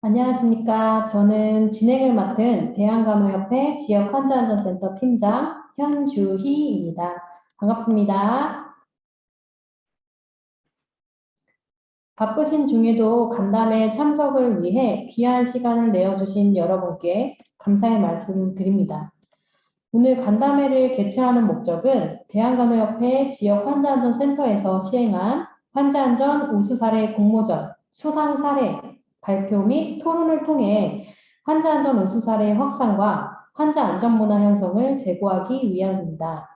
안녕하십니까. 저는 진행을 맡은 대한간호협회 지역환자안전센터 팀장 현주희입니다. 반갑습니다. 바쁘신 중에도 간담회 참석을 위해 귀한 시간을 내어주신 여러분께 감사의 말씀 드립니다. 오늘 간담회를 개최하는 목적은 대한간호협회 지역환자안전센터에서 시행한 환자안전 우수사례 공모전 수상사례 발표 및 토론을 통해 환자안전 우수사례 확산과 환자안전문화 형성을 제고하기 위함입니다.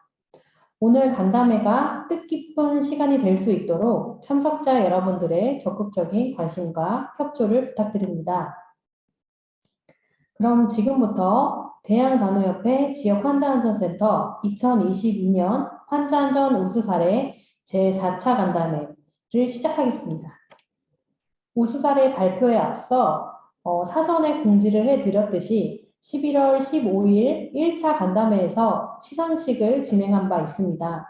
오늘 간담회가 뜻깊은 시간이 될 수 있도록 참석자 여러분들의 적극적인 관심과 협조를 부탁드립니다. 그럼 지금부터 대한간호협회 지역환자안전센터 2022년 환자안전 우수사례 제4차 간담회를 시작하겠습니다. 우수사례 발표에 앞서 사전에 공지를 해드렸듯이 11월 15일 1차 간담회에서 시상식을 진행한 바 있습니다.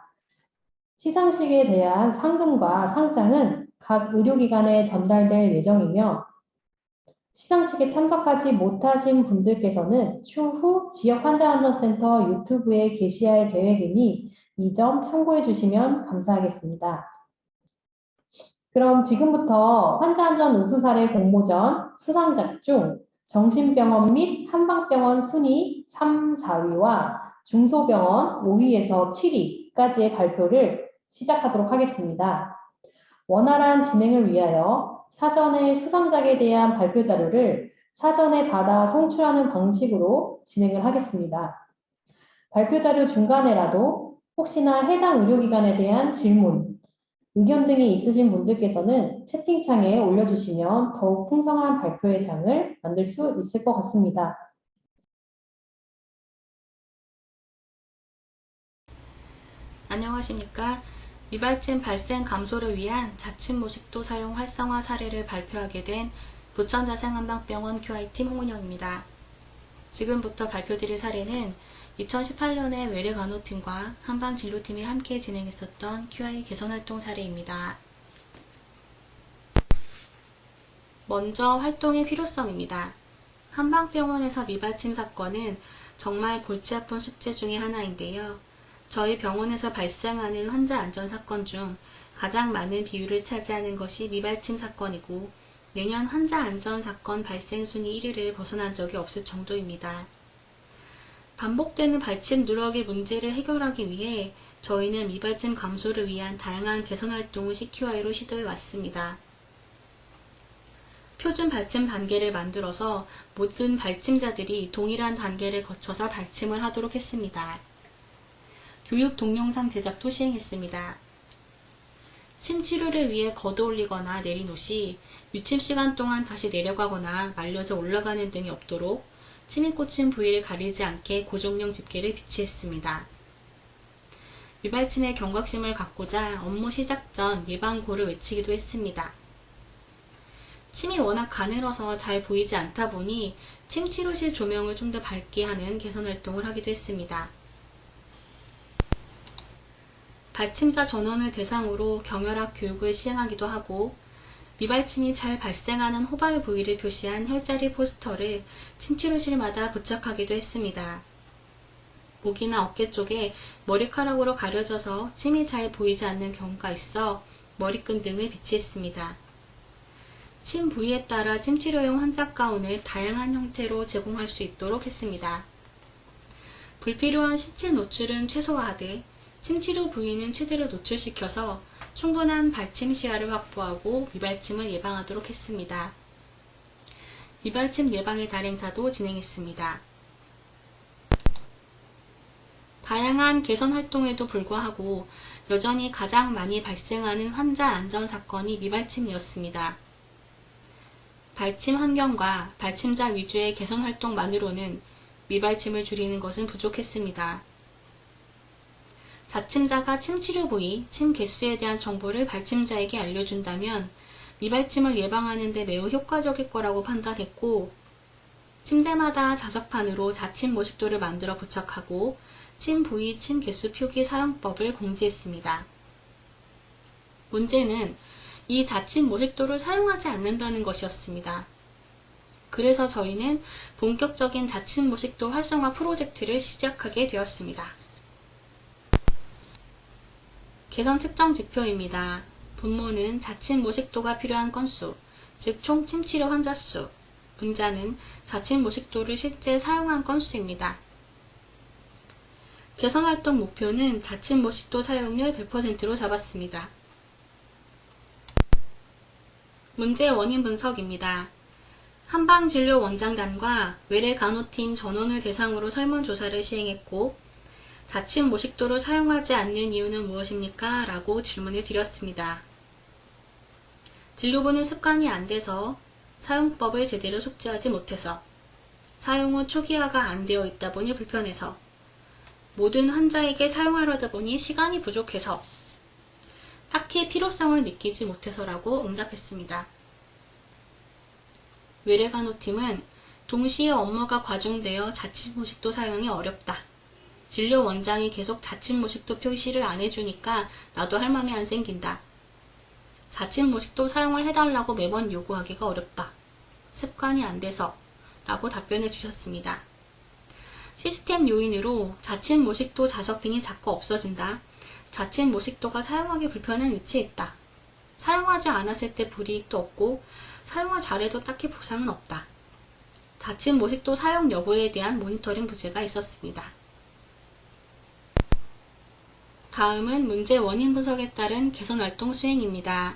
시상식에 대한 상금과 상장은 각 의료기관에 전달될 예정이며 시상식에 참석하지 못하신 분들께서는 추후 지역환자안전센터 유튜브에 게시할 계획이니 이 점 참고해 주시면 감사하겠습니다. 그럼 지금부터 환자안전 우수사례 공모전 수상작 중 정신병원 및 한방병원 순위 3, 4위와 중소병원 5위에서 7위까지의 발표를 시작하도록 하겠습니다. 원활한 진행을 위하여 사전에 수상작에 대한 발표 자료를 사전에 받아 송출하는 방식으로 진행을 하겠습니다. 발표 자료 중간에라도 혹시나 해당 의료기관에 대한 질문, 의견 등이 있으신 분들께서는 채팅창에 올려주시면 더욱 풍성한 발표의 장을 만들 수 있을 것 같습니다. 안녕하십니까. 미발침 발생 감소를 위한 자침 모식도 사용 활성화 사례를 발표하게 된 부천자생한방병원 QI팀 홍은영입니다. 지금부터 발표드릴 사례는 2018년에 외래간호팀과 한방진료팀이 함께 진행했었던 QI 개선활동 사례입니다. 먼저 활동의 필요성입니다. 한방병원에서 미발침 사건은 정말 골치 아픈 숙제 중의 하나인데요. 저희 병원에서 발생하는 환자 안전 사건 중 가장 많은 비율을 차지하는 것이 미발침 사건이고 매년 환자 안전 사건 발생 순위 1위를 벗어난 적이 없을 정도입니다. 반복되는 발침 누락의 문제를 해결하기 위해 저희는 미발침 감소를 위한 다양한 개선 활동을 CQI로 시도해 왔습니다. 표준 발침 단계를 만들어서 모든 발침자들이 동일한 단계를 거쳐서 발침을 하도록 했습니다. 교육 동영상 제작도 시행했습니다. 침 치료를 위해 걷어올리거나 내린 옷이 유침 시간 동안 다시 내려가거나 말려서 올라가는 등이 없도록 침이 꽂힌 부위를 가리지 않게 고정용 집게를 비치했습니다. 미발침의 경각심을 갖고자 업무 시작 전 예방고를 외치기도 했습니다. 침이 워낙 가늘어서 잘 보이지 않다 보니 침 치료실 조명을 좀 더 밝게 하는 개선 활동을 하기도 했습니다. 발침자 전원을 대상으로 경혈학 교육을 시행하기도 하고 미발침이 잘 발생하는 호발 부위를 표시한 혈자리 포스터를 침치료실마다 부착하기도 했습니다. 목이나 어깨 쪽에 머리카락으로 가려져서 침이 잘 보이지 않는 경우가 있어 머리끈 등을 비치했습니다. 침 부위에 따라 침치료용 환자 가운을 다양한 형태로 제공할 수 있도록 했습니다. 불필요한 신체 노출은 최소화하되 침치료 부위는 최대로 노출시켜서 충분한 발침 시야를 확보하고 미발침을 예방하도록 했습니다. 미발침 예방의 달 행사도 진행했습니다. 다양한 개선 활동에도 불구하고 여전히 가장 많이 발생하는 환자 안전 사건이 미발침이었습니다. 발침 환경과 발침자 위주의 개선 활동만으로는 미발침을 줄이는 것은 부족했습니다. 자침자가 침치료 부위, 침 개수에 대한 정보를 발침자에게 알려준다면 미발침을 예방하는 데 매우 효과적일 거라고 판단했고 침대마다 자석판으로 자침 모식도를 만들어 부착하고 침 부위, 침 개수 표기 사용법을 공지했습니다. 문제는 이 자침 모식도를 사용하지 않는다는 것이었습니다. 그래서 저희는 본격적인 자칫모식도 활성화 프로젝트를 시작하게 되었습니다. 개선 측정 지표입니다. 분모는 자칫모식도가 필요한 건수, 즉 총 침치료 환자 수, 분자는 자칫모식도를 실제 사용한 건수입니다. 개선활동 목표는 자칫모식도 사용률 100%로 잡았습니다. 문제 원인 분석입니다. 한방진료 원장단과 외래간호팀 전원을 대상으로 설문조사를 시행했고 자칫모식도를 사용하지 않는 이유는 무엇입니까? 라고 질문을 드렸습니다. 진료부는 습관이 안 돼서, 사용법을 제대로 숙지하지 못해서, 사용 후 초기화가 안 되어 있다 보니 불편해서, 모든 환자에게 사용하려다 보니 시간이 부족해서, 딱히 필요성을 느끼지 못해서라고 응답했습니다. 외래간호팀은 동시에 업무가 과중되어 자칫모식도 사용이 어렵다. 진료 원장이 계속 자칫모식도 표시를 안 해주니까 나도 할 맘이 안 생긴다. 자칫모식도 사용을 해달라고 매번 요구하기가 어렵다. 습관이 안 돼서 라고 답변해 주셨습니다. 시스템 요인으로 자칫모식도 자석핀이 자꾸 없어진다. 자칫모식도가 사용하기 불편한 위치에 있다. 사용하지 않았을 때 불이익도 없고 사용을 잘해도 딱히 보상은 없다. 자칫모식도 사용 여부에 대한 모니터링 부재가 있었습니다. 다음은 문제 원인 분석에 따른 개선활동 수행입니다.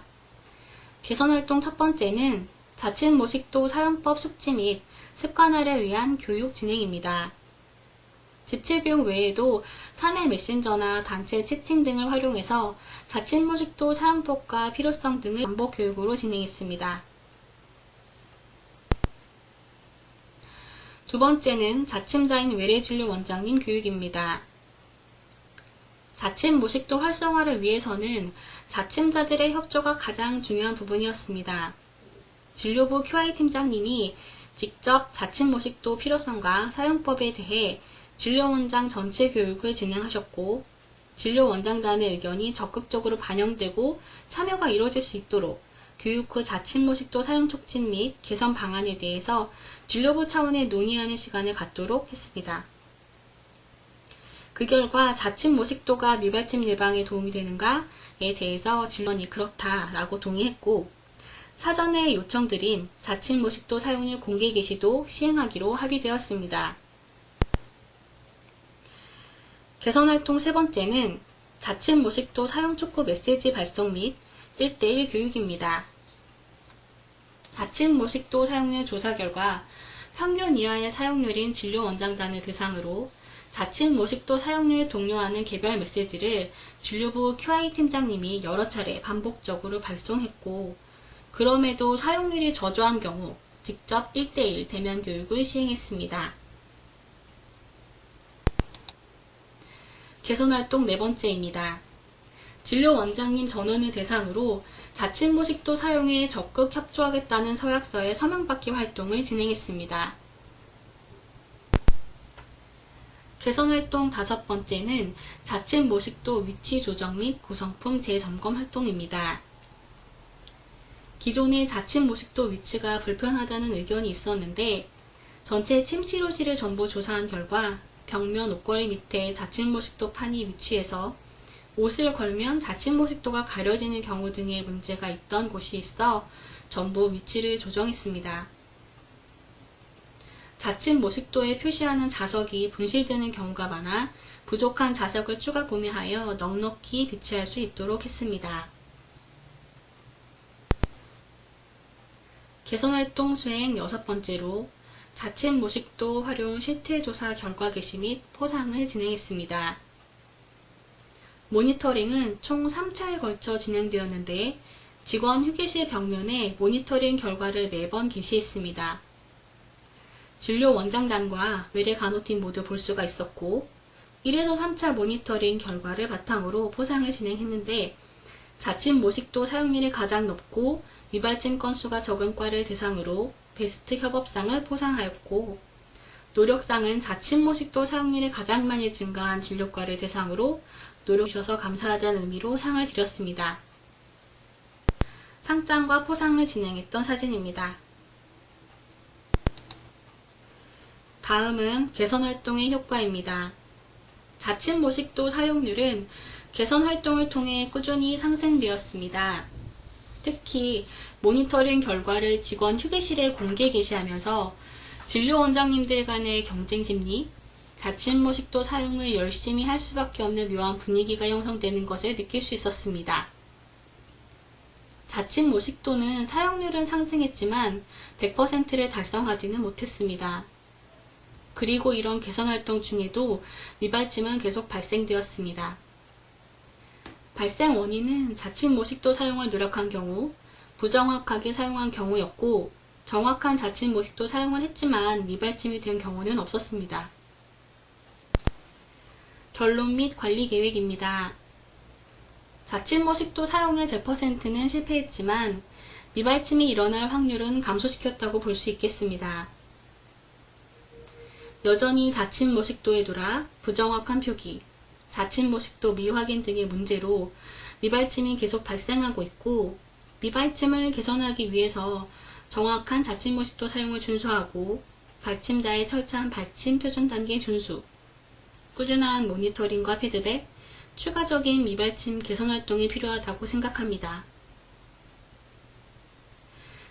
개선활동 첫 번째는 자칫모식도 사용법 숙지 및 습관화를 위한 교육 진행입니다. 집체교육 외에도 사내 메신저나 단체 채팅 등을 활용해서 자칫모식도 사용법과 필요성 등을 반복 교육으로 진행했습니다. 두 번째는 자침자인 외래진료 원장님 교육입니다. 자칫모식도 활성화를 위해서는 자침자들의 협조가 가장 중요한 부분이었습니다. 진료부 QI 팀장님이 직접 자칫모식도 필요성과 사용법에 대해 진료원장 전체 교육을 진행하셨고, 진료원장단의 의견이 적극적으로 반영되고 참여가 이루어질 수 있도록 교육 후 자칫모식도 사용 촉진 및 개선 방안에 대해서 진료부 차원의 논의하는 시간을 갖도록 했습니다. 그 결과 자칫모식도가 미발침 예방에 도움이 되는가에 대해서 진료원이 그렇다라고 동의했고, 사전에 요청드린 자칫모식도 사용률 공개 게시도 시행하기로 합의되었습니다. 개선활동 세 번째는 자칫모식도 사용 촉구 메시지 발송 및 1:1 교육입니다. 자칫모식도 사용률 조사 결과 평균 이하의 사용률인 진료원장단을 대상으로 자칫모식도 사용률 독려하는 개별 메시지를 진료부 QI 팀장님이 여러 차례 반복적으로 발송했고, 그럼에도 사용률이 저조한 경우 직접 1:1 대면 교육을 시행했습니다. 개선활동 네 번째입니다. 진료원장님 전원을 대상으로 자칫모식도 사용에 적극 협조하겠다는 서약서의 서명받기 활동을 진행했습니다. 개선활동 다섯 번째는 자칫모식도 위치 조정 및 구성품 재점검 활동입니다. 기존의 자칫모식도 위치가 불편하다는 의견이 있었는데, 전체 침치료실을 전부 조사한 결과 벽면 옷걸이 밑에 자칫모식도 판이 위치해서 옷을 걸면 자칫모식도가 가려지는 경우 등의 문제가 있던 곳이 있어 전부 위치를 조정했습니다. 자칫모식도에 표시하는 자석이 분실되는 경우가 많아 부족한 자석을 추가 구매하여 넉넉히 비치할 수 있도록 했습니다. 개선활동 수행 여섯 번째로 자칫모식도 활용 실태조사 결과 게시 및 포상을 진행했습니다. 모니터링은 총 3차에 걸쳐 진행되었는데, 직원 휴게실 벽면에 모니터링 결과를 매번 게시했습니다. 진료 원장단과 외래 간호팀 모두 볼 수가 있었고, 1에서 3차 모니터링 결과를 바탕으로 포상을 진행했는데, 자칫모식도 사용률이 가장 높고 미발진 건수가 적은 과를 대상으로 베스트 협업상을 포상하였고, 노력상은 자칫모식도 사용률이 가장 많이 증가한 진료과를 대상으로 노력 주셔서 감사하다는 의미로 상을 드렸습니다. 상장과 포상을 진행했던 사진입니다. 다음은 개선활동의 효과입니다. 자칫 모식도 사용률은 개선활동을 통해 꾸준히 상승되었습니다. 특히 모니터링 결과를 직원 휴게실에 공개 게시하면서 진료 원장님들 간의 경쟁 심리, 자칫 모식도 사용을 열심히 할 수밖에 없는 묘한 분위기가 형성되는 것을 느낄 수 있었습니다. 자칫 모식도는 사용률은 상승했지만 100%를 달성하지는 못했습니다. 그리고 이런 개선 활동 중에도 미발침은 계속 발생되었습니다. 발생 원인은 자칫 모식도 사용을 노력한 경우, 부정확하게 사용한 경우였고, 정확한 자칫 모식도 사용을 했지만 미발침이 된 경우는 없었습니다. 결론 및 관리 계획입니다. 자칫 모식도 사용의 100%는 실패했지만 미발침이 일어날 확률은 감소시켰다고 볼 수 있겠습니다. 여전히 자칫 모식도의 누락, 부정확한 표기, 자칫 모식도 미확인 등의 문제로 미발침이 계속 발생하고 있고, 미발침을 개선하기 위해서 정확한 자칫 모식도 사용을 준수하고 발침자의 철저한 발침 표준 단계 준수, 꾸준한 모니터링과 피드백, 추가적인 미발침 개선 활동이 필요하다고 생각합니다.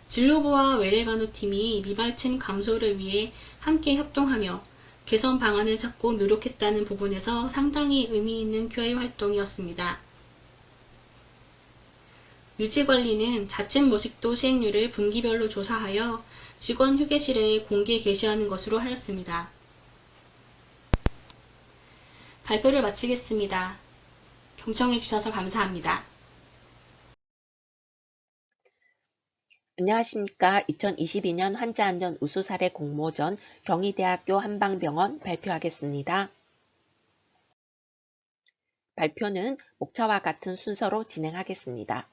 진료부와 외래간호팀이 미발침 감소를 위해 함께 협동하며 개선 방안을 찾고 노력했다는 부분에서 상당히 의미 있는 QA 활동이었습니다. 유지관리는 자칫 모식도 수행률을 분기별로 조사하여 직원 휴게실에 공개 게시하는 것으로 하였습니다. 발표를 마치겠습니다. 경청해 주셔서 감사합니다. 안녕하십니까. 2022년 환자안전 우수사례 공모전 경희대학교 한방병원 발표하겠습니다. 발표는 목차와 같은 순서로 진행하겠습니다.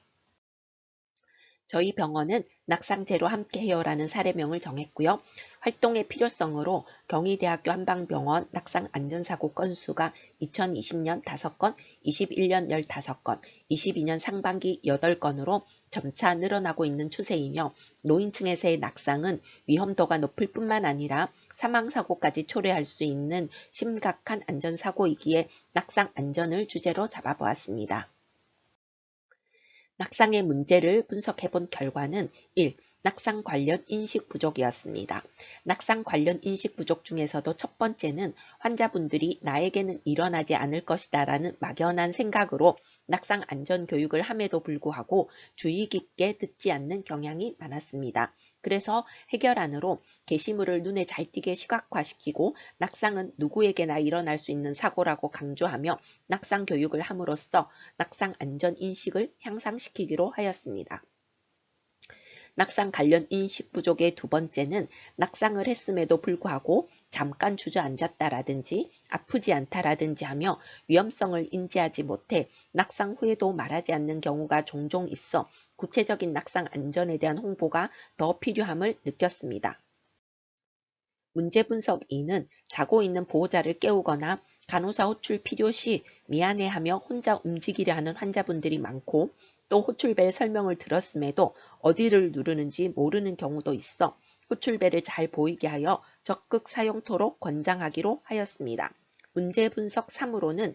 저희 병원은 낙상제로 함께해요라는 사례명을 정했고요. 활동의 필요성으로 경희대학교 한방병원 낙상안전사고 건수가 2020년 5건, 21년 15건, 22년 상반기 8건으로 점차 늘어나고 있는 추세이며, 노인층에서의 낙상은 위험도가 높을 뿐만 아니라 사망사고까지 초래할 수 있는 심각한 안전사고이기에 낙상 안전을 주제로 잡아보았습니다. 낙상의 문제를 분석해본 결과는 1. 낙상 관련 인식 부족이었습니다. 낙상 관련 인식 부족 중에서도 첫 번째는 환자분들이 나에게는 일어나지 않을 것이다 라는 막연한 생각으로 낙상 안전 교육을 함에도 불구하고 주의 깊게 듣지 않는 경향이 많았습니다. 그래서 해결안으로 게시물을 눈에 잘 띄게 시각화시키고 낙상은 누구에게나 일어날 수 있는 사고라고 강조하며 낙상 교육을 함으로써 낙상 안전 인식을 향상시키기로 하였습니다. 낙상 관련 인식 부족의 두 번째는 낙상을 했음에도 불구하고 잠깐 주저앉았다라든지 아프지 않다라든지 하며 위험성을 인지하지 못해 낙상 후에도 말하지 않는 경우가 종종 있어 구체적인 낙상 안전에 대한 홍보가 더 필요함을 느꼈습니다. 문제 분석 2는 자고 있는 보호자를 깨우거나 간호사 호출 필요시 미안해하며 혼자 움직이려 하는 환자분들이 많고, 또 호출벨 설명을 들었음에도 어디를 누르는지 모르는 경우도 있어 호출벨을 잘 보이게 하여 적극 사용토록 권장하기로 하였습니다. 문제 분석 3으로는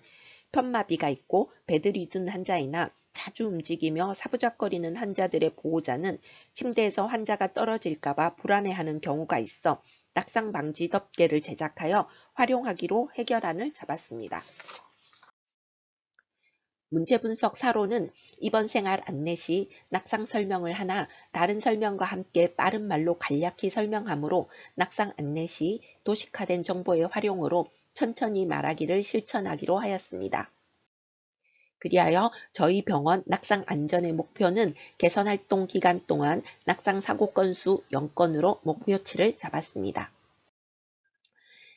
편마비가 있고 배들이 든 환자이나 자주 움직이며 사부작거리는 환자들의 보호자는 침대에서 환자가 떨어질까봐 불안해하는 경우가 있어 낙상 방지 덮개를 제작하여 활용하기로 해결안을 잡았습니다. 문제 분석 4로는 입원 생활 안내 시 낙상 설명을 하나 다른 설명과 함께 빠른 말로 간략히 설명하므로 낙상 안내 시 도식화된 정보의 활용으로 천천히 말하기를 실천하기로 하였습니다. 그리하여 저희 병원 낙상 안전의 목표는 개선 활동 기간 동안 낙상 사고 건수 0건으로 목표치를 잡았습니다.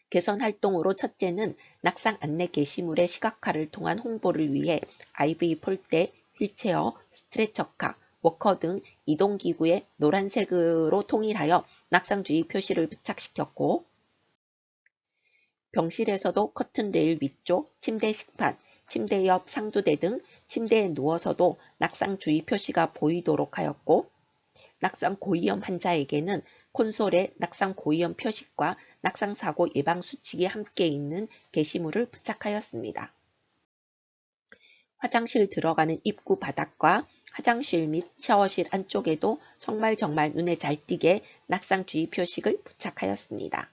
개선 활동으로 첫째는 낙상 안내 게시물의 시각화를 통한 홍보를 위해 IV 폴대, 휠체어, 스트레처카, 워커 등 이동기구에 노란색으로 통일하여 낙상 주의 표시를 부착시켰고, 병실에서도 커튼 레일 위쪽, 침대 식판, 침대 옆 상두대 등 침대에 누워서도 낙상 주의 표시가 보이도록 하였고, 낙상 고위험 환자에게는 콘솔에 낙상 고위험 표식과 낙상 사고 예방 수칙이 함께 있는 게시물을 부착하였습니다. 화장실 들어가는 입구 바닥과 화장실 및 샤워실 안쪽에도 정말 눈에 잘 띄게 낙상 주의 표식을 부착하였습니다.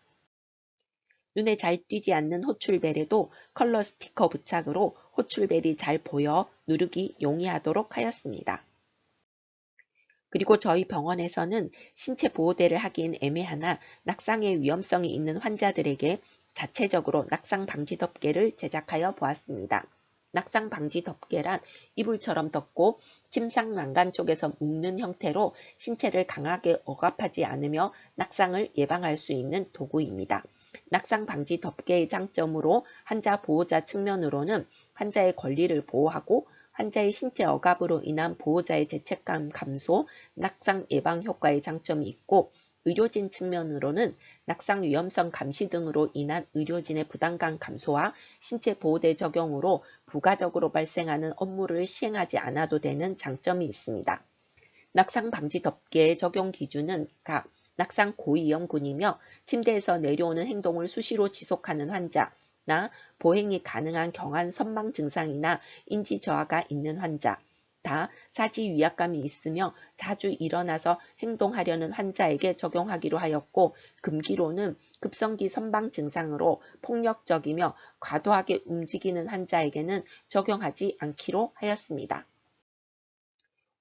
눈에 잘 띄지 않는 호출벨에도 컬러 스티커 부착으로 호출벨이 잘 보여 누르기 용이하도록 하였습니다. 그리고 저희 병원에서는 신체 보호대를 하기엔 애매하나 낙상의 위험성이 있는 환자들에게 자체적으로 낙상 방지 덮개를 제작하여 보았습니다. 낙상 방지 덮개란 이불처럼 덮고 침상 난간 쪽에서 묶는 형태로 신체를 강하게 억압하지 않으며 낙상을 예방할 수 있는 도구입니다. 낙상 방지 덮개의 장점으로 환자 보호자 측면으로는 환자의 권리를 보호하고 환자의 신체 억압으로 인한 보호자의 죄책감 감소, 낙상 예방 효과의 장점이 있고 의료진 측면으로는 낙상 위험성 감시 등으로 인한 의료진의 부담감 감소와 신체 보호대 적용으로 부가적으로 발생하는 업무를 시행하지 않아도 되는 장점이 있습니다. 낙상 방지 덮개의 적용 기준은 각 낙상 고위험군이며 침대에서 내려오는 행동을 수시로 지속하는 환자나 보행이 가능한 경한 선망 증상이나 인지 저하가 있는 환자, 다 사지 위압감이 있으며 자주 일어나서 행동하려는 환자에게 적용하기로 하였고 금기로는 급성기 선방 증상으로 폭력적이며 과도하게 움직이는 환자에게는 적용하지 않기로 하였습니다.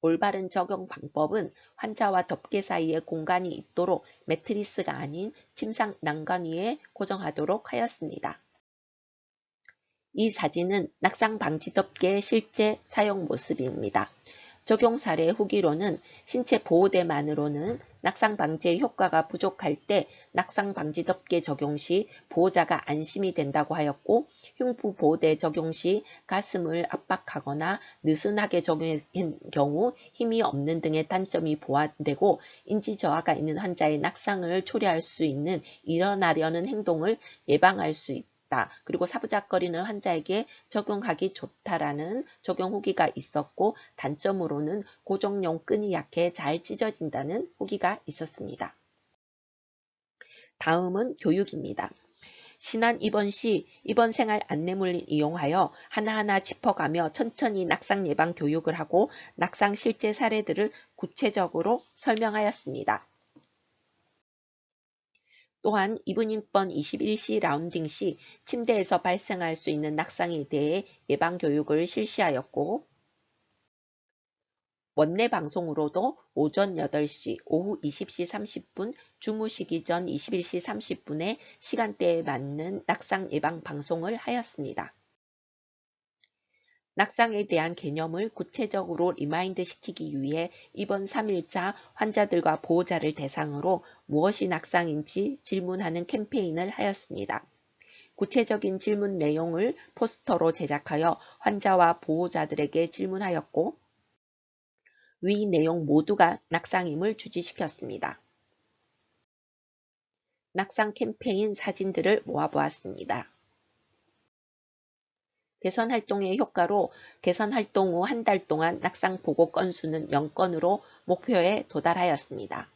올바른 적용 방법은 환자와 덮개 사이에 공간이 있도록 매트리스가 아닌 침상 난간 위에 고정하도록 하였습니다. 이 사진은 낙상 방지 덮개의 실제 사용 모습입니다. 적용 사례 후기로는 신체 보호대만으로는 낙상 방지의 효과가 부족할 때 낙상 방지 덮개 적용 시 보호자가 안심이 된다고 하였고 흉부 보호대 적용 시 가슴을 압박하거나 느슨하게 적용한 경우 힘이 없는 등의 단점이 보완되고 인지 저하가 있는 환자의 낙상을 초래할 수 있는 일어나려는 행동을 예방할 수 있다. 그리고 사부작거리는 환자에게 적용하기 좋다라는 적용 후기가 있었고 단점으로는 고정용 끈이 약해 잘 찢어진다는 후기가 있었습니다. 다음은 교육입니다. 신안 입원 시 입원 생활 안내문을 이용하여 하나하나 짚어가며 천천히 낙상 예방 교육을 하고 낙상 실제 사례들을 구체적으로 설명하였습니다. 또한 이분인권 21시 라운딩 시 침대에서 발생할 수 있는 낙상에 대해 예방교육을 실시하였고 원내 방송으로도 오전 8시, 오후 20시 30분, 주무시기 전 21시 30분에 시간대에 맞는 낙상 예방 방송을 하였습니다. 낙상에 대한 개념을 구체적으로 리마인드 시키기 위해 이번 3일차 환자들과 보호자를 대상으로 무엇이 낙상인지 질문하는 캠페인을 하였습니다. 구체적인 질문 내용을 포스터로 제작하여 환자와 보호자들에게 질문하였고 위 내용 모두가 낙상임을 주지시켰습니다. 낙상 캠페인 사진들을 모아보았습니다. 개선 활동의 효과로 개선 활동 후 한 달 동안 낙상 보고 건수는 0건으로 목표에 도달하였습니다.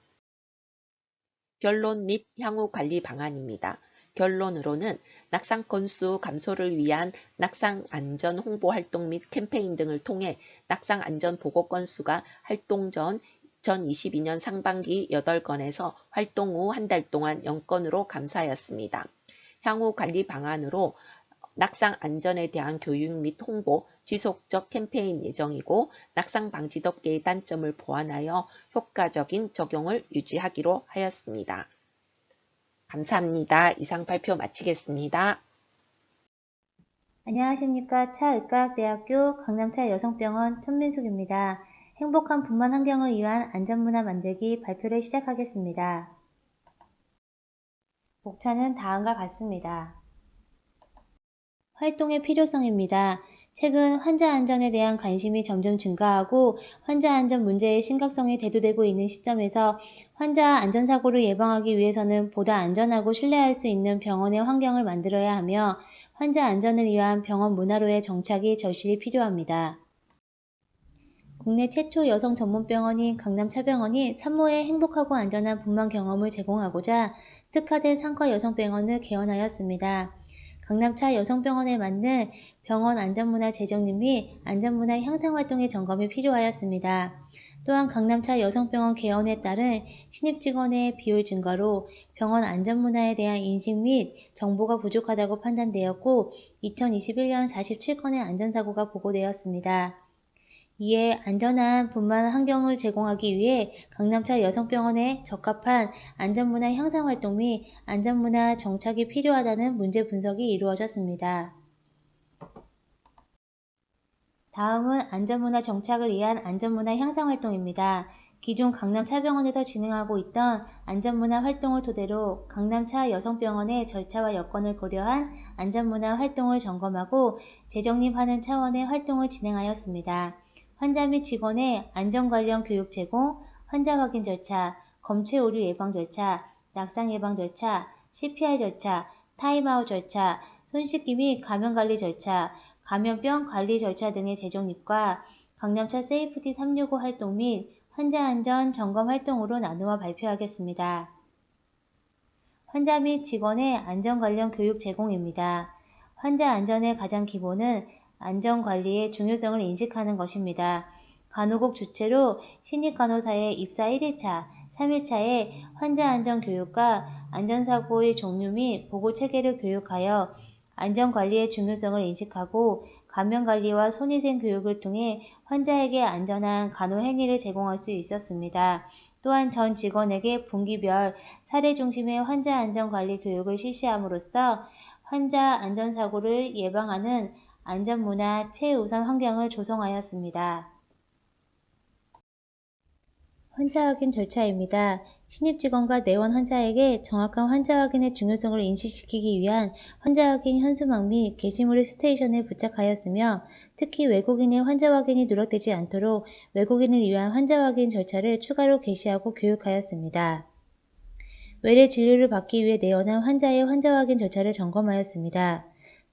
결론 및 향후 관리 방안입니다. 결론으로는 낙상 건수 감소를 위한 낙상 안전 홍보 활동 및 캠페인 등을 통해 낙상 안전 보고 건수가 활동 전 2022년 상반기 8건에서 활동 후 한 달 동안 0건으로 감소하였습니다. 향후 관리 방안으로 낙상 안전에 대한 교육 및 홍보, 지속적 캠페인 예정이고 낙상 방지 덮개의 단점을 보완하여 효과적인 적용을 유지하기로 하였습니다. 감사합니다. 이상 발표 마치겠습니다. 안녕하십니까. 차의과학대학교 강남차 여성병원 천민숙입니다. 행복한 분만 환경을 위한 안전문화 만들기 발표를 시작하겠습니다. 목차는 다음과 같습니다. 활동의 필요성입니다. 최근 환자 안전에 대한 관심이 점점 증가하고 환자 안전 문제의 심각성이 대두되고 있는 시점에서 환자 안전사고를 예방하기 위해서는 보다 안전하고 신뢰할 수 있는 병원의 환경을 만들어야 하며 환자 안전을 위한 병원 문화로의 정착이 절실히 필요합니다. 국내 최초 여성 전문 병원인 강남차병원이 산모의 행복하고 안전한 분만 경험을 제공하고자 특화된 상과 여성병원을 개원하였습니다. 강남차 여성병원에 맞는 병원 안전문화 재정립 및 안전문화 향상 활동의 점검이 필요하였습니다. 또한 강남차 여성병원 개원에 따른 신입 직원의 비율 증가로 병원 안전문화에 대한 인식 및 정보가 부족하다고 판단되었고 2021년 47건의 안전사고가 보고되었습니다. 이에 안전한 분만 환경을 제공하기 위해 강남차 여성병원에 적합한 안전문화 향상 활동 및 안전문화 정착이 필요하다는 문제 분석이 이루어졌습니다. 다음은 안전문화 정착을 위한 안전문화 향상 활동입니다. 기존 강남차병원에서 진행하고 있던 안전문화 활동을 토대로 강남차 여성병원의 절차와 여건을 고려한 안전문화 활동을 점검하고 재정립하는 차원의 활동을 진행하였습니다. 환자 및 직원의 안전 관련 교육 제공, 환자 확인 절차, 검체 오류 예방 절차, 낙상 예방 절차, CPR 절차, 타임아웃 절차, 손 씻기 및 감염 관리 절차, 감염병 관리 절차 등의 재정립과 강남차 세이프티 365 활동 및 환자 안전 점검 활동으로 나누어 발표하겠습니다. 환자 및 직원의 안전 관련 교육 제공입니다. 환자 안전의 가장 기본은 안전관리의 중요성을 인식하는 것입니다. 간호국 주최로 신입 간호사의 입사 1일차, 3일차에 환자 안전 교육과 안전사고의 종류 및 보고 체계를 교육하여 안전관리의 중요성을 인식하고 감염관리와 손위생 교육을 통해 환자에게 안전한 간호 행위를 제공할 수 있었습니다. 또한 전 직원에게 분기별 사례 중심의 환자 안전관리 교육을 실시함으로써 환자 안전사고를 예방하는 안전문화 최우선 환경을 조성하였습니다. 환자 확인 절차입니다. 신입 직원과 내원 환자에게 정확한 환자 확인의 중요성을 인식시키기 위한 환자 확인 현수막 및 게시물 스테이션을 부착하였으며 특히 외국인의 환자 확인이 누락되지 않도록 외국인을 위한 환자 확인 절차를 추가로 게시하고 교육하였습니다. 외래 진료를 받기 위해 내원한 환자의 환자 확인 절차를 점검하였습니다.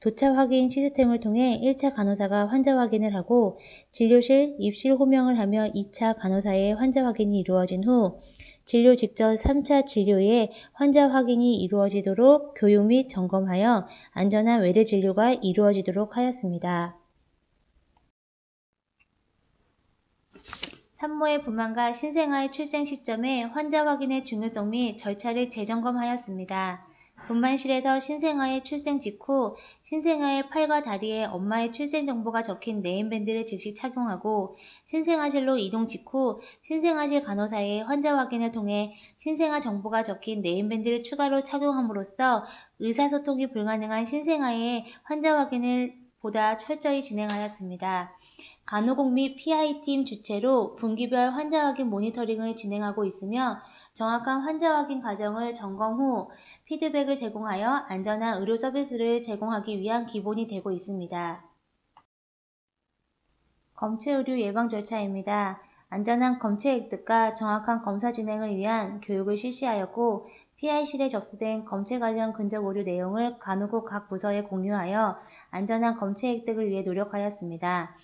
도차 확인 시스템을 통해 1차 간호사가 환자 확인을 하고 진료실, 입실 호명을 하며 2차 간호사의 환자 확인이 이루어진 후 진료 직전 3차 진료에 환자 확인이 이루어지도록 교육 및 점검하여 안전한 외래 진료가 이루어지도록 하였습니다. 산모의 분만과 신생아의 출생 시점에 환자 확인의 중요성 및 절차를 재점검하였습니다. 분만실에서 신생아의 출생 직후 신생아의 팔과 다리에 엄마의 출생 정보가 적힌 네임밴드를 즉시 착용하고 신생아실로 이동 직후 신생아실 간호사의 환자 확인을 통해 신생아 정보가 적힌 네임밴드를 추가로 착용함으로써 의사소통이 불가능한 신생아의 환자 확인을 보다 철저히 진행하였습니다. 간호국 및 PI팀 주최로 분기별 환자 확인 모니터링을 진행하고 있으며 정확한 환자 확인 과정을 점검 후 피드백을 제공하여 안전한 의료 서비스를 제공하기 위한 기본이 되고 있습니다. 검체 의료 예방 절차입니다. 안전한 검체 획득과 정확한 검사 진행을 위한 교육을 실시하였고 PI실에 접수된 검체 관련 근접 오류 내용을 간호국 각 부서에 공유하여 안전한 검체 획득을 위해 노력하였습니다.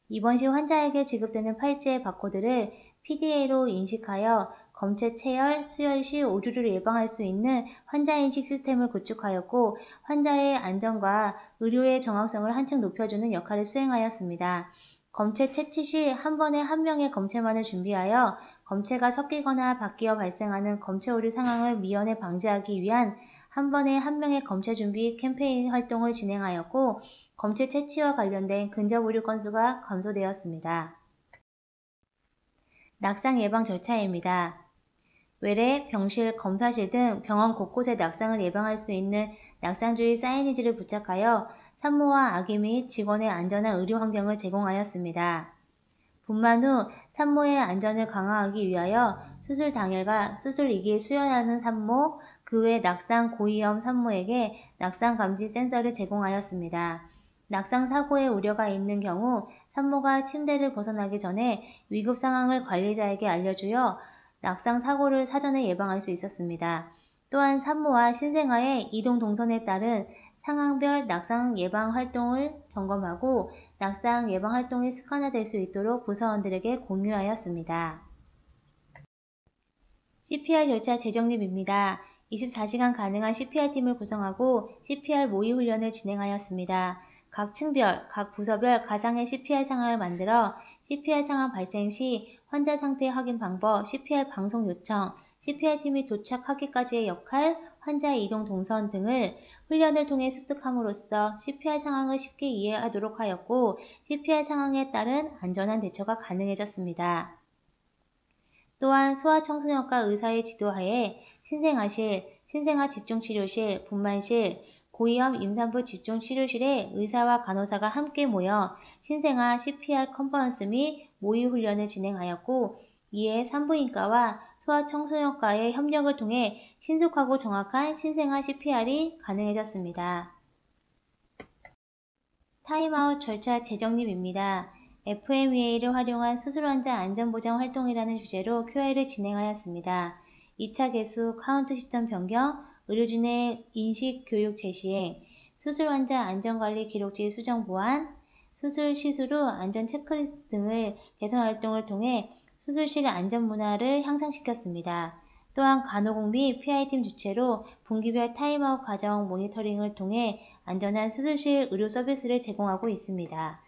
입원 시 환자에게 지급되는 팔찌의 바코드를 PDA로 인식하여 검체 체열, 수혈 시 오류를 예방할 수 있는 환자인식 시스템을 구축하였고 환자의 안전과 의료의 정확성을 한층 높여주는 역할을 수행하였습니다. 검체 채취 시 한 번에 한 명의 검체만을 준비하여 검체가 섞이거나 바뀌어 발생하는 검체 오류 상황을 미연에 방지하기 위한 한 번에 한 명의 검체 준비 캠페인 활동을 진행하였고 검체 채취와 관련된 근접 오류 건수가 감소되었습니다. 낙상 예방 절차입니다. 외래, 병실, 검사실 등 병원 곳곳에 낙상을 예방할 수 있는 낙상주의 사이니지를 부착하여 산모와 아기 및 직원의 안전한 의료 환경을 제공하였습니다. 분만 후 산모의 안전을 강화하기 위하여 수술 당일과 수술 2기에 수혈하는 산모, 그 외 낙상 고위험 산모에게 낙상 감지 센서를 제공하였습니다. 낙상 사고의 우려가 있는 경우 산모가 침대를 벗어나기 전에 위급 상황을 관리자에게 알려주어 낙상 사고를 사전에 예방할 수 있었습니다. 또한 산모와 신생아의 이동 동선에 따른 상황별 낙상 예방 활동을 점검하고 낙상 예방 활동이 습관화될 수 있도록 부서원들에게 공유하였습니다. CPR 절차 재정립입니다. 24시간 가능한 CPR팀을 구성하고 CPR 모의 훈련을 진행하였습니다. 각 층별, 각 부서별 가상의 CPR 상황을 만들어 CPR 상황 발생 시 환자 상태 확인 방법, CPR 방송 요청, CPR팀이 도착하기까지의 역할, 환자 이동 동선 등을 훈련을 통해 습득함으로써 CPR 상황을 쉽게 이해하도록 하였고 CPR 상황에 따른 안전한 대처가 가능해졌습니다. 또한 소아청소년과 의사의 지도하에 신생아실, 신생아 집중치료실, 분만실, 고위험 임산부 집중치료실에 의사와 간호사가 함께 모여 신생아 CPR 컨퍼런스 및 모의 훈련을 진행하였고 이에 산부인과와 소아청소년과의 협력을 통해 신속하고 정확한 신생아 CPR이 가능해졌습니다. 타임아웃 절차 재정립입니다. FMEA를 활용한 수술 환자 안전보장 활동이라는 주제로 QA를 진행하였습니다. 2차 개수, 카운트 시점 변경, 의료진의 인식 교육 재시행, 수술 환자 안전관리 기록지 수정 보완, 수술 시술 후 안전 체크리스트 등을 개선 활동을 통해 수술실 안전 문화를 향상시켰습니다. 또한 간호국 및 PI팀 주체로 분기별 타임아웃 과정 모니터링을 통해 안전한 수술실 의료 서비스를 제공하고 있습니다.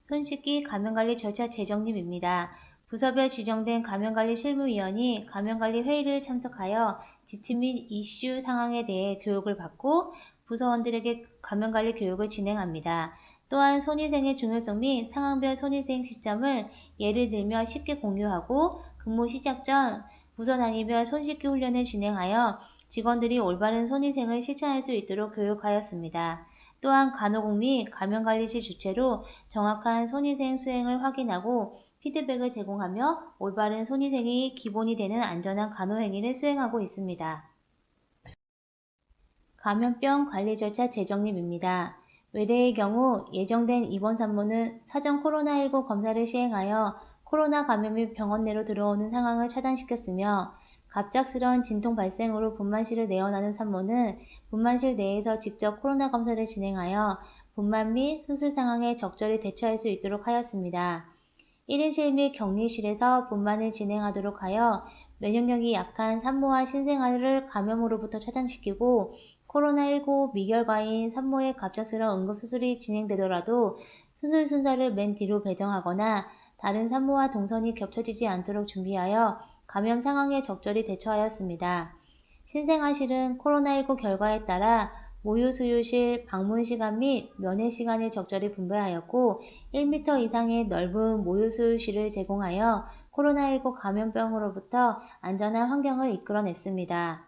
손 씻기 감염관리 절차 재정립입니다. 부서별 지정된 감염관리 실무위원이 감염관리 회의를 참석하여 지침 및 이슈 상황에 대해 교육을 받고 부서원들에게 감염관리 교육을 진행합니다. 또한 손위생의 중요성 및 상황별 손위생 시점을 예를 들며 쉽게 공유하고 근무 시작 전 부서 단위별 손 씻기 훈련을 진행하여 직원들이 올바른 손위생을 실천할 수 있도록 교육하였습니다. 또한 간호국 및 감염관리실 주체로 정확한 손위생 수행을 확인하고 피드백을 제공하며 올바른 손위생이 기본이 되는 안전한 간호행위를 수행하고 있습니다. 감염병 관리 절차 재정립입니다. 외래의 경우 예정된 입원 산모는 사전 코로나19 검사를 시행하여 코로나 감염이 병원 내로 들어오는 상황을 차단시켰으며 갑작스러운 진통 발생으로 분만실을 내원하는 산모는 분만실 내에서 직접 코로나 검사를 진행하여 분만 및 수술 상황에 적절히 대처할 수 있도록 하였습니다. 1인실 및 격리실에서 분만을 진행하도록 하여 면역력이 약한 산모와 신생아를 감염으로부터 차단시키고 코로나19 미결과인 산모의 갑작스러운 응급수술이 진행되더라도 수술 순서를 맨 뒤로 배정하거나 다른 산모와 동선이 겹쳐지지 않도록 준비하여 감염 상황에 적절히 대처하였습니다. 신생아실은 코로나19 결과에 따라 모유수유실 방문 시간 및 면회 시간을 적절히 분배하였고 1m 이상의 넓은 모유수유실을 제공하여 코로나19 감염병으로부터 안전한 환경을 이끌어냈습니다.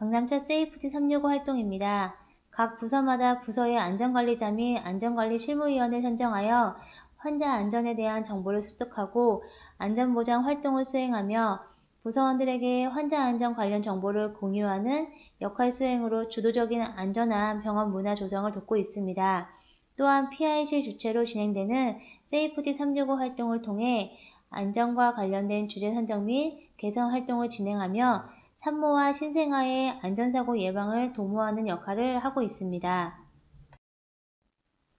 강남차 세이프티 365 활동입니다. 각 부서마다 부서의 안전관리자 및 안전관리 실무위원을 선정하여 환자 안전에 대한 정보를 습득하고 안전보장 활동을 수행하며 부서원들에게 환자 안전 관련 정보를 공유하는 역할 수행으로 주도적인 안전한 병원 문화 조성을 돕고 있습니다. 또한 PI실 주체로 진행되는 세이프티 365 활동을 통해 안전과 관련된 주제 선정 및 개선 활동을 진행하며 산모와 신생아의 안전사고 예방을 도모하는 역할을 하고 있습니다.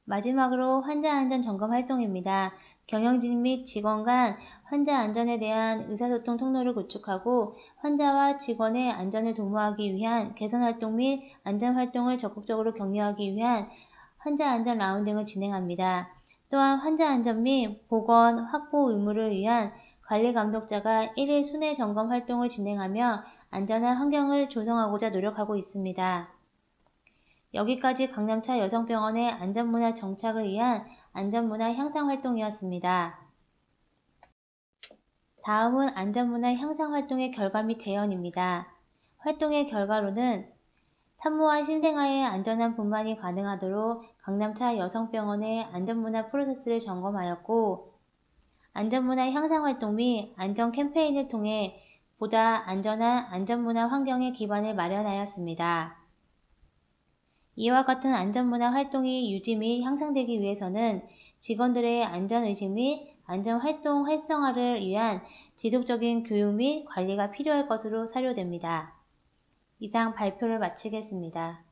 마지막으로 환자 안전 점검 활동입니다. 경영진 및 직원 간 환자 안전에 대한 의사소통 통로를 구축하고 환자와 직원의 안전을 도모하기 위한 개선 활동 및 안전 활동을 적극적으로 격려하기 위한 환자 안전 라운딩을 진행합니다. 또한 환자 안전 및 보건, 확보 의무를 위한 관리 감독자가 1일 순회 점검 활동을 진행하며 안전한 환경을 조성하고자 노력하고 있습니다. 여기까지 강남차 여성병원의 안전문화 정착을 위한 안전문화 향상 활동이었습니다. 다음은 안전문화 향상 활동의 결과 및 재현입니다. 활동의 결과로는 산모와 신생아의 안전한 분만이 가능하도록 강남차 여성병원의 안전문화 프로세스를 점검하였고 안전문화 향상 활동 및 안전 캠페인을 통해 보다 안전한 안전문화 환경의 기반을 마련하였습니다. 이와 같은 안전문화 활동이 유지 및 향상되기 위해서는 직원들의 안전의식 및 안전활동 활성화를 위한 지속적인 교육 및 관리가 필요할 것으로 사료됩니다. 이상 발표를 마치겠습니다.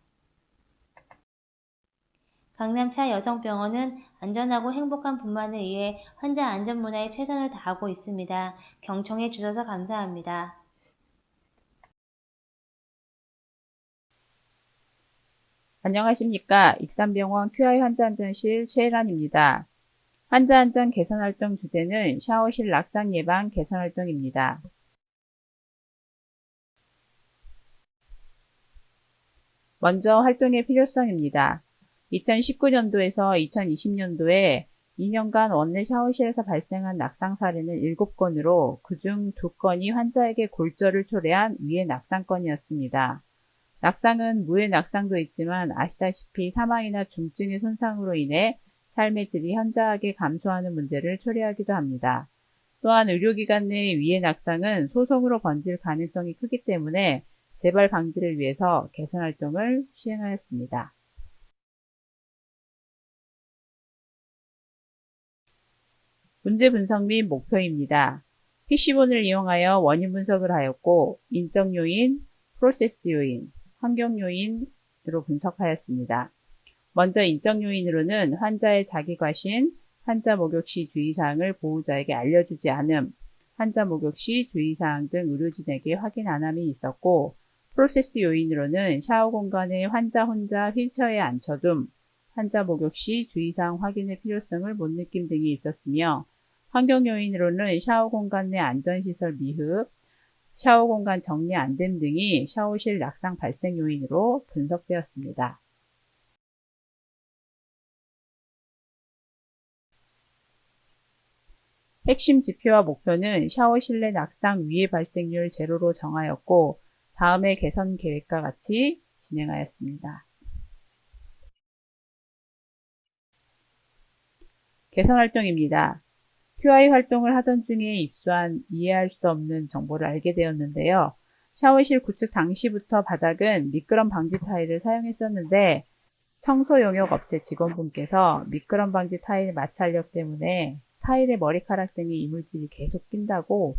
강남차 여성병원은 안전하고 행복한 분만을 위해 환자 안전 문화에 최선을 다하고 있습니다. 경청해 주셔서 감사합니다. 안녕하십니까. 익산병원 QI 환자안전실 최혜란입니다. 환자안전 개선활동 주제는 샤워실 낙상 예방 개선활동입니다. 먼저 활동의 필요성입니다. 2019년도에서 2020년도에 2년간 원내 샤워실에서 발생한 낙상 사례는 7건으로 그중 2건이 환자에게 골절을 초래한 위해 낙상건이었습니다. 낙상은 무해 낙상도 있지만 아시다시피 사망이나 중증의 손상으로 인해 삶의 질이 현저하게 감소하는 문제를 초래하기도 합니다. 또한 의료기관 내 위해 낙상은 소송으로 번질 가능성이 크기 때문에 재발 방지를 위해서 개선 활동을 시행하였습니다. 문제 분석 및 목표입니다. PC본을 이용하여 원인 분석을 하였고 인적 요인, 프로세스 요인, 환경 요인으로 분석하였습니다. 먼저 인적 요인으로는 환자의 자기 과신, 환자 목욕 시 주의사항을 보호자에게 알려주지 않음, 환자 목욕 시 주의사항 등 의료진에게 확인 안 함이 있었고, 프로세스 요인으로는 샤워 공간에 환자 혼자 휠체어에 앉혀둠, 환자 목욕 시 주의사항 확인의 필요성을 못 느낌 등이 있었으며, 환경 요인으로는 샤워 공간 내 안전시설 미흡, 샤워 공간 정리 안됨 등이 샤워실 낙상 발생 요인으로 분석되었습니다. 핵심 지표와 목표는 샤워 실내 낙상 위해 발생률 제로로 정하였고 다음의 개선 계획과 같이 진행하였습니다. 개선 활동입니다. QI 활동을 하던 중에 입수한 이해할 수 없는 정보를 알게 되었는데요. 샤워실 구축 당시부터 바닥은 미끄럼 방지 타일을 사용했었는데 청소 용역 업체 직원분께서 미끄럼 방지 타일 마찰력 때문에 타일에 머리카락 등의 이물질이 계속 낀다고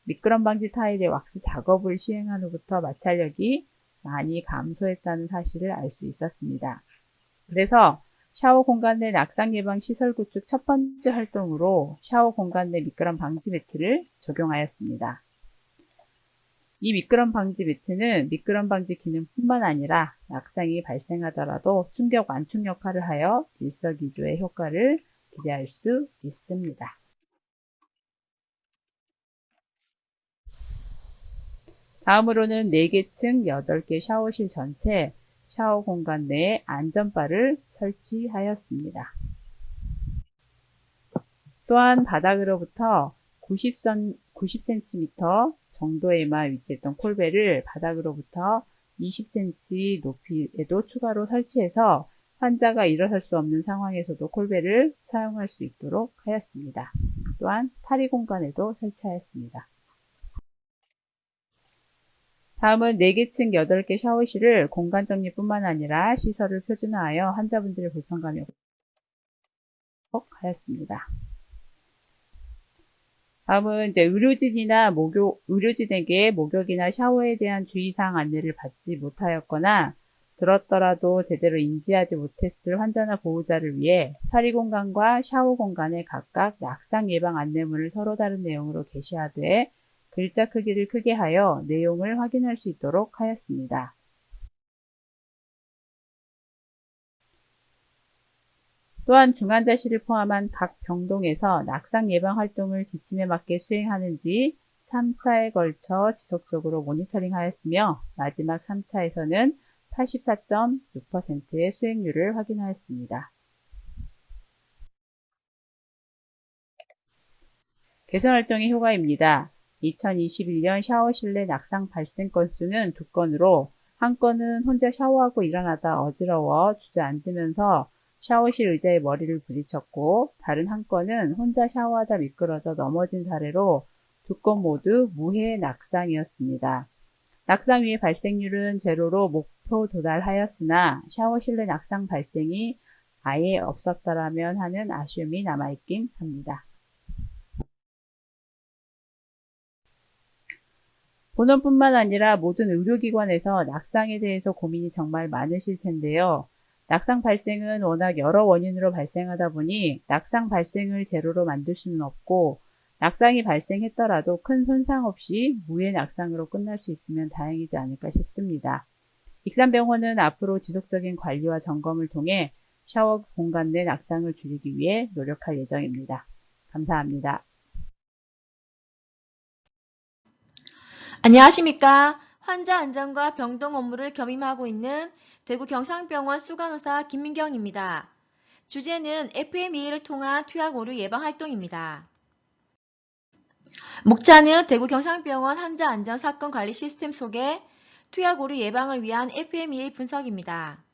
미끄럼 방지 타일의 왁스 작업을 시행한 후부터 마찰력이 많이 감소했다는 사실을 알 수 있었습니다. 그래서 샤워 공간 내 낙상 예방 시설 구축 첫 번째 활동으로 샤워 공간 내 미끄럼 방지 매트를 적용하였습니다. 이 미끄럼 방지 매트는 미끄럼 방지 기능뿐만 아니라 낙상이 발생하더라도 충격 완충 역할을 하여 일석이조의 효과를 기대할 수 있습니다. 다음으로는 4개 층 8개 샤워실 전체 샤워 공간 내에 안전바를 설치하였습니다. 또한 바닥으로부터 90cm 정도에만 위치했던 콜벨을 바닥으로부터 20cm 높이에도 추가로 설치해서 환자가 일어설 수 없는 상황에서도 콜벨을 사용할 수 있도록 하였습니다. 또한 탈의 공간에도 설치하였습니다. 다음은 4개 층 8개 샤워실을 공간 정리뿐만 아니라 시설을 표준화하여 환자분들의 불편감이 없도록 하였습니다. 다음은 의료진에게 목욕이나 샤워에 대한 주의사항 안내를 받지 못하였거나 들었더라도 제대로 인지하지 못했을 환자나 보호자를 위해 탈의 공간과 샤워 공간에 각각 낙상 예방 안내문을 서로 다른 내용으로 게시하되 글자 크기를 크게 하여 내용을 확인할 수 있도록 하였습니다. 또한 중환자실을 포함한 각 병동에서 낙상 예방 활동을 지침에 맞게 수행하는지 3차에 걸쳐 지속적으로 모니터링하였으며 마지막 3차에서는 84.6%의 수행률을 확인하였습니다. 개선 활동의 효과입니다. 2021년 샤워 실내 낙상 발생 건수는 2건으로 한 건은 혼자 샤워하고 일어나다 어지러워 주저앉으면서 샤워실 의자에 머리를 부딪혔고 다른 한 건은 혼자 샤워하다 미끄러져 넘어진 사례로 2건 모두 무해 낙상이었습니다. 낙상 위해 발생률은 제로로 목표 도달하였으나 샤워 실내 낙상 발생이 아예 없었더라면 하는 아쉬움이 남아있긴 합니다. 본원뿐만 아니라 모든 의료기관에서 낙상에 대해서 고민이 정말 많으실 텐데요. 낙상 발생은 워낙 여러 원인으로 발생하다 보니 낙상 발생을 제로로 만들 수는 없고 낙상이 발생했더라도 큰 손상 없이 무해 낙상으로 끝날 수 있으면 다행이지 않을까 싶습니다. 익산병원은 앞으로 지속적인 관리와 점검을 통해 샤워 공간 내 낙상을 줄이기 위해 노력할 예정입니다. 감사합니다. 안녕하십니까. 환자 안전과 병동 업무를 겸임하고 있는 대구 경상병원 수간호사 김민경입니다. 주제는 FMEA를 통한 투약 오류 예방 활동입니다. 목차는 대구 경상병원 환자 안전 사건 관리 시스템 속의 투약 오류 예방을 위한 FMEA 분석입니다.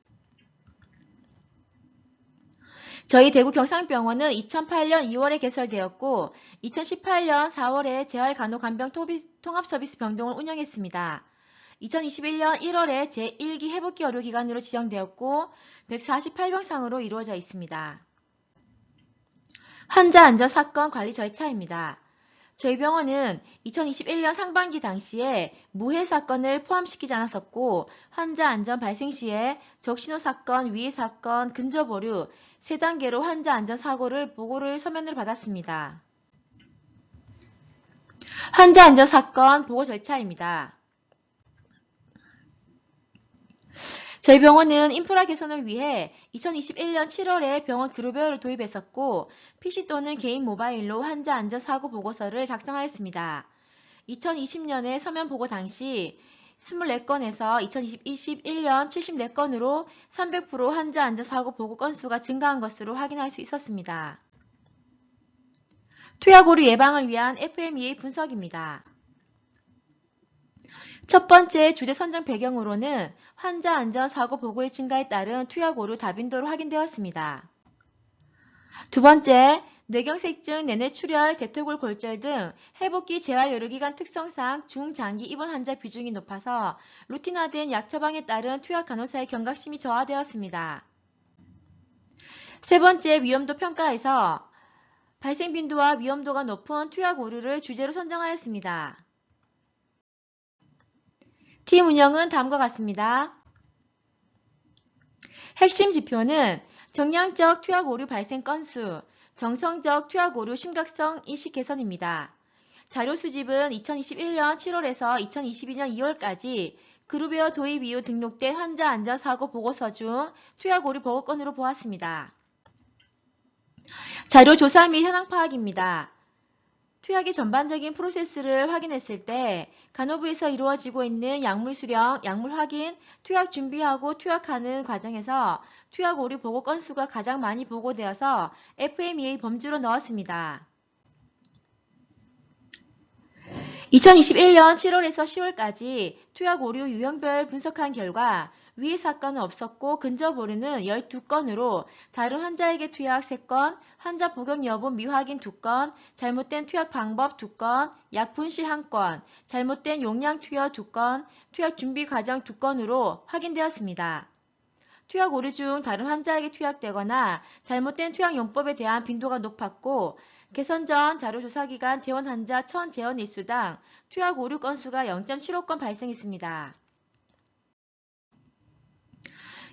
저희 대구 경상병원은 2008년 2월에 개설되었고 2018년 4월에 재활간호간병 통합서비스 병동을 운영했습니다. 2021년 1월에 제1기 회복기 의료기관으로 지정되었고 148병상으로 이루어져 있습니다. 환자 안전 사건 관리 절차입니다. 저희 병원은 2021년 상반기 당시에 무해 사건을 포함시키지 않았었고 환자 안전 발생 시에 적신호 사건, 위해 사건, 근접 오류 3단계로 환자 안전 사고를 보고를 서면으로 받았습니다. 환자 안전 사건 보고 절차입니다. 저희 병원은 인프라 개선을 위해 2021년 7월에 병원 그룹웨어를 도입했었고 PC 또는 개인 모바일로 환자 안전 사고 보고서를 작성하였습니다. 2020년에 서면 보고 당시 24건에서 2021년 74건으로 300% 환자 안전 사고 보고 건수가 증가한 것으로 확인할 수 있었습니다. 투약 오류 예방을 위한 FMEA 분석입니다. 첫 번째 주제 선정 배경으로는 환자 안전 사고 보고의 증가에 따른 투약 오류 다빈도로 확인되었습니다. 두 번째, 뇌경색증, 내내출혈, 대퇴골 골절 등 회복기 재활 의료기관 특성상 중장기 입원 환자 비중이 높아서 루틴화된 약 처방에 따른 투약 간호사의 경각심이 저하되었습니다. 세 번째, 위험도 평가에서 발생 빈도와 위험도가 높은 투약 오류를 주제로 선정하였습니다. 팀 운영은 다음과 같습니다. 핵심 지표는 정량적 투약 오류 발생 건수, 정성적 투약 오류 심각성 인식 개선입니다. 자료 수집은 2021년 7월에서 2022년 2월까지 그룹웨어 도입 이후 등록된 환자 안전 사고 보고서 중 투약 오류 보고 건으로 보았습니다. 자료 조사 및 현황 파악입니다. 투약의 전반적인 프로세스를 확인했을 때 간호부에서 이루어지고 있는 약물 수령, 약물 확인, 투약 준비하고 투약하는 과정에서 투약 오류 보고 건수가 가장 많이 보고되어서 FMEA 범주로 넣었습니다. 2021년 7월에서 10월까지 투약 오류 유형별 분석한 결과 위해 사건은 없었고 근접 오류는 12건으로 다른 환자에게 투약 3건, 환자 복용 여부 미확인 2건, 잘못된 투약 방법 2건, 약 분실 1건, 잘못된 용량 투여 2건, 투약 준비 과정 2건으로 확인되었습니다. 투약 오류 중 다른 환자에게 투약되거나 잘못된 투약 용법에 대한 빈도가 높았고 개선 전 자료 조사 기간 재원 환자 1000 재원 일수당 투약 오류 건수가 0.75건 발생했습니다.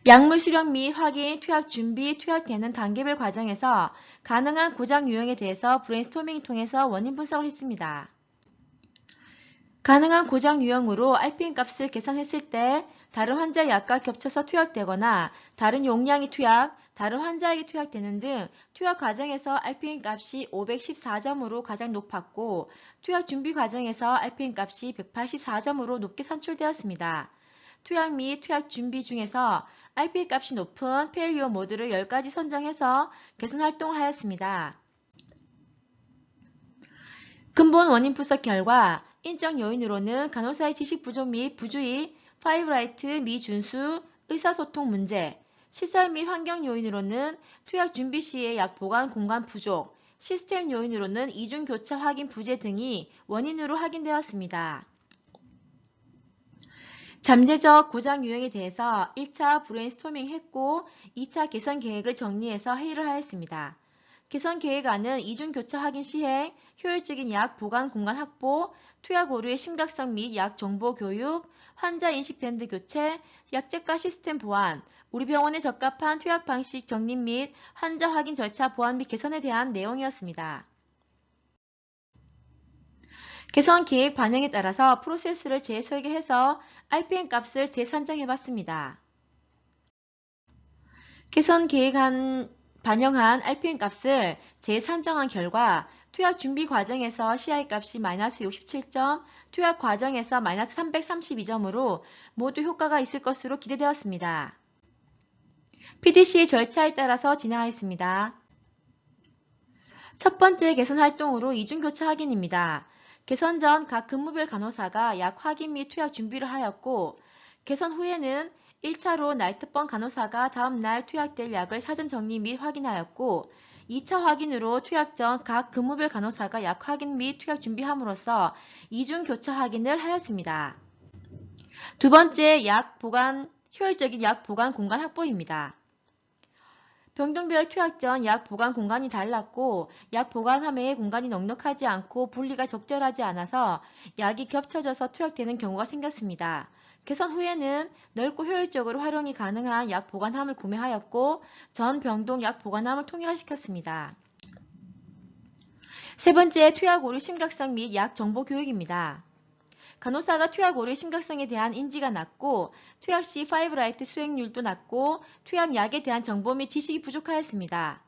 약물 수령 및 확인, 투약 준비, 투약되는 단계별 과정에서 가능한 고장 유형에 대해서 브레인스토밍을 통해서 원인 분석을 했습니다. 가능한 고장 유형으로 RPM 값을 계산했을 때 다른 환자 약과 겹쳐서 투약되거나 다른 용량이 투약, 다른 환자에게 투약되는 등 투약 과정에서 RPM 값이 514점으로 가장 높았고 투약 준비 과정에서 RPM 값이 184점으로 높게 산출되었습니다. 투약 및 투약 준비 중에서 RPM 값이 높은 페일리어 모드를 10가지 선정해서 개선 활동을 하였습니다. 근본 원인 분석 결과 인적 요인으로는 간호사의 지식 부족 및 부주의, 파이브라이트 미준수, 의사소통 문제, 시설 및 환경 요인으로는 투약 준비 시의 약 보관 공간 부족, 시스템 요인으로는 이중 교차 확인 부재 등이 원인으로 확인되었습니다. 잠재적 고장 유형에 대해서 1차 브레인스토밍 했고 2차 개선 계획을 정리해서 회의를 하였습니다. 개선 계획안은 이중 교차 확인 시행, 효율적인 약 보관 공간 확보, 투약 오류의 심각성 및 약 정보 교육, 환자 인식 밴드 교체, 약제과 시스템 보완, 우리 병원에 적합한 투약 방식 정립 및 환자 확인 절차 보완 및 개선에 대한 내용이었습니다. 개선 계획 반영에 따라서 프로세스를 재설계해서 RPM 값을 재산정해봤습니다. 개선 계획 반영한 RPM 값을 재산정한 결과 투약 준비 과정에서 CI 값이 마이너스 67점, 투약 과정에서 마이너스 332점으로 모두 효과가 있을 것으로 기대되었습니다. PDC의 절차에 따라서 진행하였습니다. 첫 번째 개선 활동으로 이중교차 확인입니다. 개선 전 각 근무별 간호사가 약 확인 및 투약 준비를 하였고, 개선 후에는 1차로 나이트번 간호사가 다음날 투약될 약을 사전 정리 및 확인하였고, 2차 확인으로 투약 전 각 근무별 간호사가 약 확인 및 투약 준비함으로써 이중 교차 확인을 하였습니다. 두 번째, 효율적인 약 보관 공간 확보입니다. 병동별 투약 전 약 보관 공간이 달랐고, 약 보관함의 공간이 넉넉하지 않고 분리가 적절하지 않아서 약이 겹쳐져서 투약되는 경우가 생겼습니다. 개선 후에는 넓고 효율적으로 활용이 가능한 약 보관함을 구매하였고, 전 병동 약 보관함을 통일화시켰습니다. 세 번째, 투약 오류 심각성 및 약 정보 교육입니다. 간호사가 투약 오류 심각성에 대한 인지가 낮고, 투약 시 파이브라이트 수행률도 낮고, 투약 약에 대한 정보 및 지식이 부족하였습니다.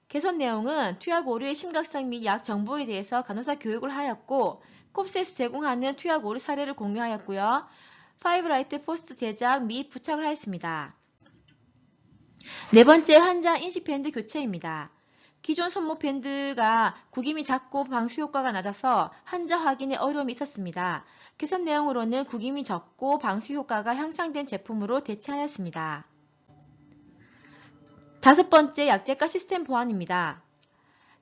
개선 내용은 투약 오류의 심각성 및 약 정보에 대해서 간호사 교육을 하였고, 콥스에서 제공하는 투약 오류 사례를 공유하였고요. 파이브라이트 포스트 제작 및 부착을 하였습니다. 네 번째, 환자 인식 밴드 교체입니다. 기존 손목 밴드가 구김이 작고 방수 효과가 낮아서 환자 확인에 어려움이 있었습니다. 개선 내용으로는 구김이 적고 방수 효과가 향상된 제품으로 대체하였습니다. 다섯 번째, 약제과 시스템 보완입니다.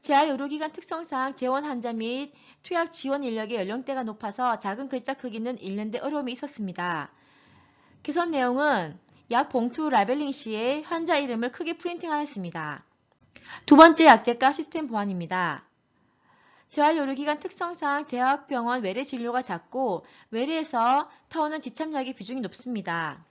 재활 의료기관 특성상 재원 환자 및 투약 지원 인력의 연령대가 높아서 작은 글자 크기는 읽는데 어려움이 있었습니다. 개선 내용은 약 봉투 라벨링 시에 환자 이름을 크게 프린팅하였습니다. 두 번째, 약제과 시스템 보완입니다. 재활의료기관 특성상 대학병원 외래 진료가 작고 외래에서 타오는 지참약의 비중이 높습니다.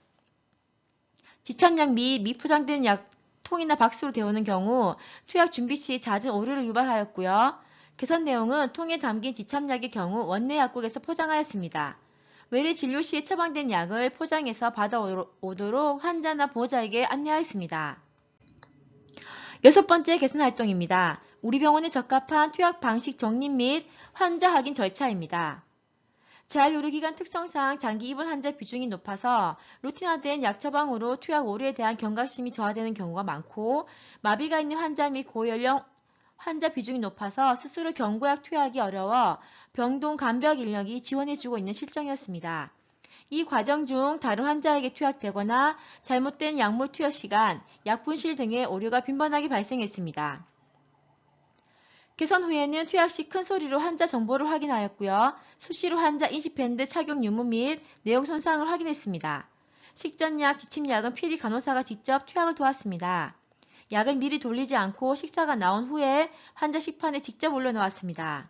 지참약 및 미포장된 약 통이나 박스로 데우는 경우 투약 준비 시 잦은 오류를 유발하였고요. 개선 내용은 통에 담긴 지참약의 경우 원내 약국에서 포장하였습니다. 외래 진료 시에 처방된 약을 포장해서 받아오도록 환자나 보호자에게 안내하였습니다. 여섯 번째, 개선 활동입니다. 우리 병원에 적합한 투약 방식 정립 및 환자 확인 절차입니다. 재활의료기관 특성상 장기 입원 환자 비중이 높아서 루틴화된 약 처방으로 투약 오류에 대한 경각심이 저하되는 경우가 많고, 마비가 있는 환자 및 고연령 환자 비중이 높아서 스스로 경구약 투약이 어려워 병동 간벽 인력이 지원해주고 있는 실정이었습니다. 이 과정 중 다른 환자에게 투약되거나 잘못된 약물 투여 시간, 약 분실 등의 오류가 빈번하게 발생했습니다. 개선 후에는 투약 시 큰 소리로 환자 정보를 확인하였고요. 수시로 환자 인식 밴드 착용 유무 및 내용 손상을 확인했습니다. 식전약, 지침약은 필히 간호사가 직접 투약을 도왔습니다. 약을 미리 돌리지 않고 식사가 나온 후에 환자 식판에 직접 올려놓았습니다.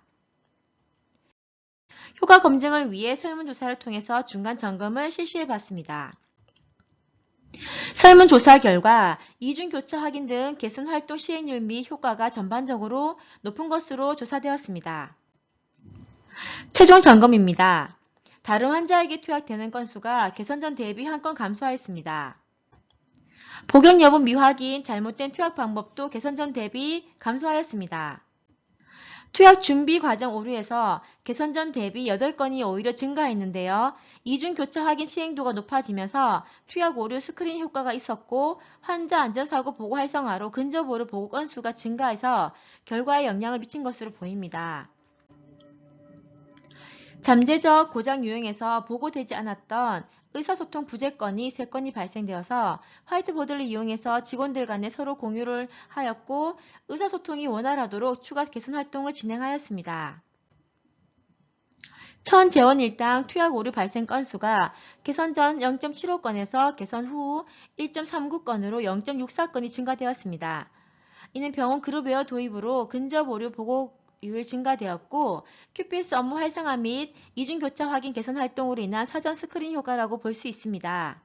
효과 검증을 위해 설문조사를 통해서 중간 점검을 실시해봤습니다. 설문조사 결과 이중교차 확인 등 개선 활동 시행률 및 효과가 전반적으로 높은 것으로 조사되었습니다. 최종 점검입니다. 다른 환자에게 투약되는 건수가 개선 전 대비 한 건 감소하였습니다. 복용 여부 미확인, 잘못된 투약 방법도 개선 전 대비 감소하였습니다. 투약 준비 과정 오류에서 개선 전 대비 8건이 오히려 증가했는데요. 이중 교차 확인 시행도가 높아지면서 투약 오류 스크린 효과가 있었고, 환자 안전사고 보고 활성화로 근접 오류 보고 건수가 증가해서 결과에 영향을 미친 것으로 보입니다. 잠재적 고장 유형에서 보고되지 않았던 의사소통 부재 건이 3건이 발생되어서 화이트보드를 이용해서 직원들 간에 서로 공유를 하였고, 의사소통이 원활하도록 추가 개선 활동을 진행하였습니다. 천 재원일당 투약 오류 발생 건수가 개선 전 0.75건에서 개선 후 1.39건으로 0.64건이 증가되었습니다. 이는 병원 그룹웨어 도입으로 근접 오류 보고 투약률 증가되었고 QPS 업무 활성화 및 이중교차 확인 개선 활동으로 인한 사전 스크린 효과라고 볼 수 있습니다.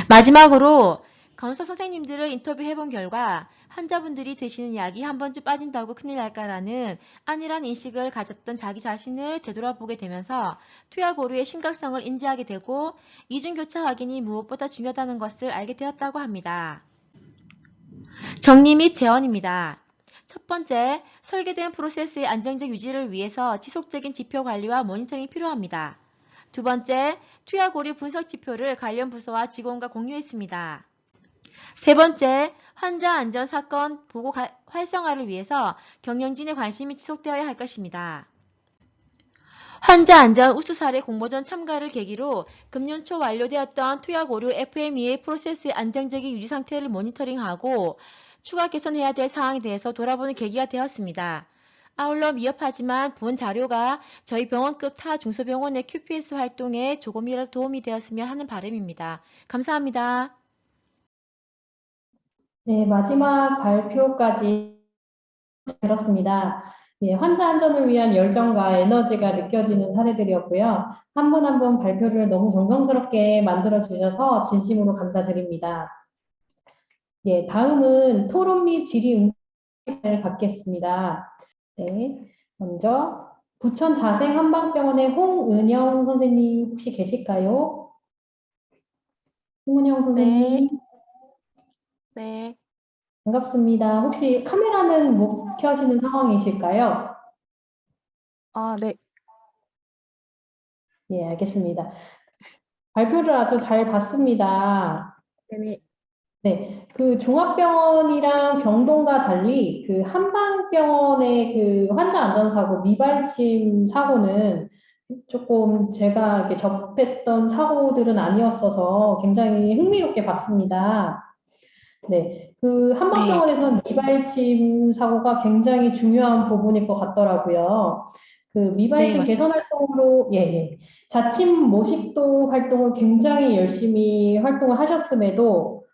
마지막으로 간호사 선생님들을 인터뷰해본 결과 환자분들이 드시는 약이 한 번쯤 빠진다고 큰일 날까라는 안일한 인식을 가졌던 자기 자신을 되돌아보게 되면서 투약 오류의 심각성을 인지하게 되고 이중교차 확인이 무엇보다 중요하다는 것을 알게 되었다고 합니다. 정리 및 제언입니다. 첫 번째, 설계된 프로세스의 안정적 유지를 위해서 지속적인 지표 관리와 모니터링이 필요합니다. 두 번째, 투약 오류 분석 지표를 관련 부서와 직원과 공유했습니다. 세 번째, 환자 안전 사건 보고 활성화를 위해서 경영진의 관심이 지속되어야 할 것입니다. 환자 안전 우수 사례 공모전 참가를 계기로 금년 초 완료되었던 투약 오류 FMEA 프로세스의 안정적인 유지 상태를 모니터링하고 추가 개선해야 될 사항에 대해서 돌아보는 계기가 되었습니다. 아울러 미흡하지만 본 자료가 저희 병원급 타 중소병원의 QPS 활동에 조금이라도 도움이 되었으면 하는 바람입니다. 감사합니다. 네, 마지막 발표까지 잘 들었습니다. 예, 환자 안전을 위한 열정과 에너지가 느껴지는 사례들이었고요. 한 분 한 분 발표를 너무 정성스럽게 만들어 주셔서 진심으로 감사드립니다. 예, 다음은 토론 및 질의 응답을 받겠습니다. 네, 먼저 부천 자생 한방병원의 홍은영 선생님 혹시 계실까요? 홍은영 선생님. 네, 반갑습니다. 혹시 카메라는 못 켜시는 상황이실까요? 네, 예, 알겠습니다. 발표를 아주 잘 봤습니다. 네, 네, 그 종합병원이랑 병동과 달리 그 한방병원의 그 환자 안전사고 미발침 사고는 조금 제가 이렇게 접했던 사고들은 아니었어서 굉장히 흥미롭게 봤습니다. 네, 그 한방병원에선 미발침 사고가 굉장히 중요한 부분일 것 같더라고요. 그 미발침 개선 활동으로, 예, 예. 자침 모식도 활동을 굉장히 열심히 활동을 하셨음에도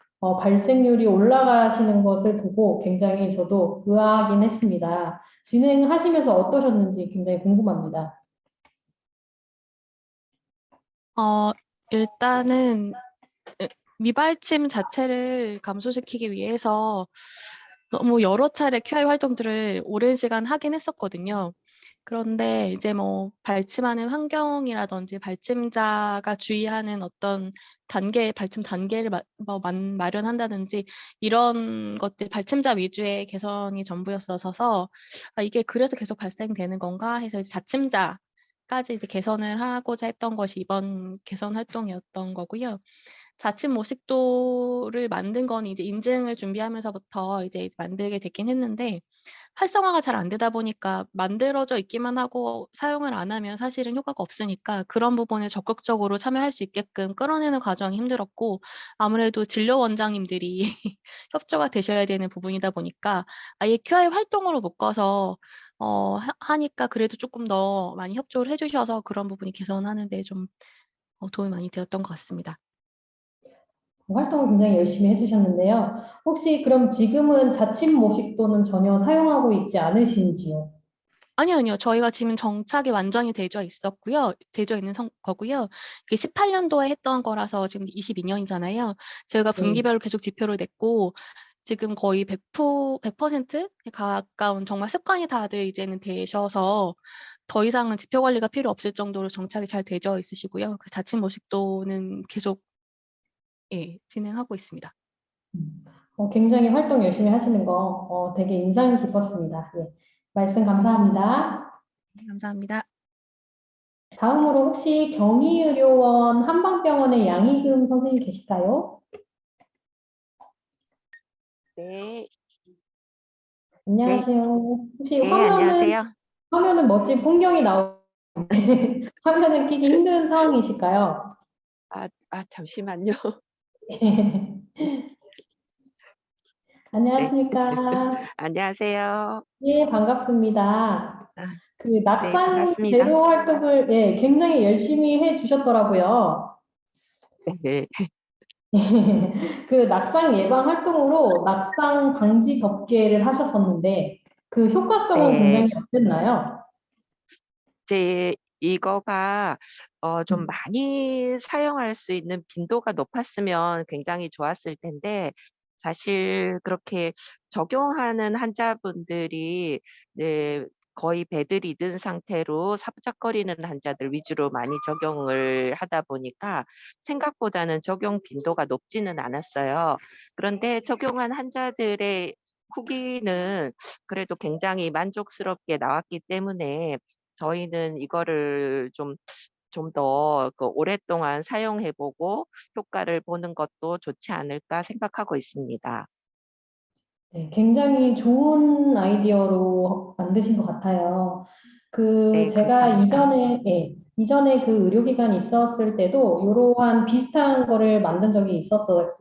발생률이 올라가시는 것을 보고 굉장히 저도 의아하긴 했습니다. 진행하시면서 어떠셨는지 굉장히 궁금합니다. 일단은 미발침 자체를 감소시키기 위해서 너무 여러 차례 QI 활동들을 오랜 시간 하긴 했었거든요. 그런데 이제 뭐 발침하는 환경이라든지 발침자가 주의하는 어떤 발침 단계를 마련한다든지 이런 것들 발침자 위주의 개선이 전부였어서 이게 그래서 계속 발생되는 건가 해서 이제 자침자까지 이제 개선을 하고자 했던 것이 이번 개선 활동이었던 거고요. 자침 모식도를 만든 건 이제 인증을 준비하면서부터 이제 만들게 됐긴 했는데 활성화가 잘 안 되다 보니까 만들어져 있기만 하고 사용을 안 하면 사실은 효과가 없으니까 그런 부분에 적극적으로 참여할 수 있게끔 끌어내는 과정이 힘들었고 아무래도 진료 원장님들이 협조가 되셔야 되는 부분이다 보니까 아예 QI 활동으로 묶어서 하니까 그래도 조금 더 많이 협조를 해주셔서 그런 부분이 개선하는 데 좀 도움이 많이 되었던 것 같습니다. 활동을 굉장히 열심히 해주셨는데요. 혹시 그럼 지금은 자침 모식도는 전혀 사용하고 있지 않으신지요? 아니요. 저희가 지금 정착이 완전히 되어 있었고요. 되어 있는 거고요. 이게 18년도에 했던 거라서 지금 22년이잖아요. 저희가 네. 분기별로 계속 지표를 냈고 지금 거의 100%에 가까운 정말 습관이 다들 이제는 되셔서 더 이상은 지표 관리가 필요 없을 정도로 정착이 잘 되어 있으시고요. 그 자칫 모식도는 계속 진행하고 있습니다. 굉장히 활동 열심히 하시는 거 되게 인상 깊었습니다. 예. 말씀 감사합니다. 감사합니다. 다음으로 혹시 경희의료원 한방병원의 양희금 선생님 계실까요? 네, 안녕하세요. 혹시 네, 안녕하세요. 화면은 멋진 풍경이 나오는데 화면을 끼기 힘든 상황이실까요? 잠시만요. 안녕하십니까? 안녕하세요. 예, 반갑습니다. 그 네, 낙상 반갑습니다. 제로 활동을 굉장히 열심히 해 주셨더라고요. 네, 그 낙상 예방 활동으로 낙상 방지 덮개를 하셨었는데 그 효과성은 네. 굉장히 어땠나요? 이제 이거가 좀 음. 많이 사용할 수 있는 빈도가 높았으면 굉장히 좋았을 텐데 사실 그렇게 적용하는 환자분들이 네 거의 배들이 든 상태로 사부작거리는 환자들 위주로 많이 적용을 하다 보니까 생각보다는 적용 빈도가 높지는 않았어요. 그런데 적용한 환자들의 후기는 그래도 굉장히 만족스럽게 나왔기 때문에 저희는 이거를 좀 더 오랫동안 사용해 보고 효과를 보는 것도 좋지 않을까 생각하고 있습니다. 네, 굉장히 좋은 아이디어로 만드신 것 같아요. 네, 제가 감사합니다. 이전에 그 의료기관이 있었을 때도 이러한 비슷한 거를 만든 적이 있었던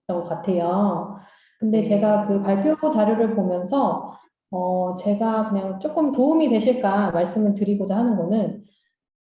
것 같아요. 근데 제가 네. 그 발표 자료를 보면서, 제가 그냥 조금 도움이 되실까 말씀을 드리고자 하는 거는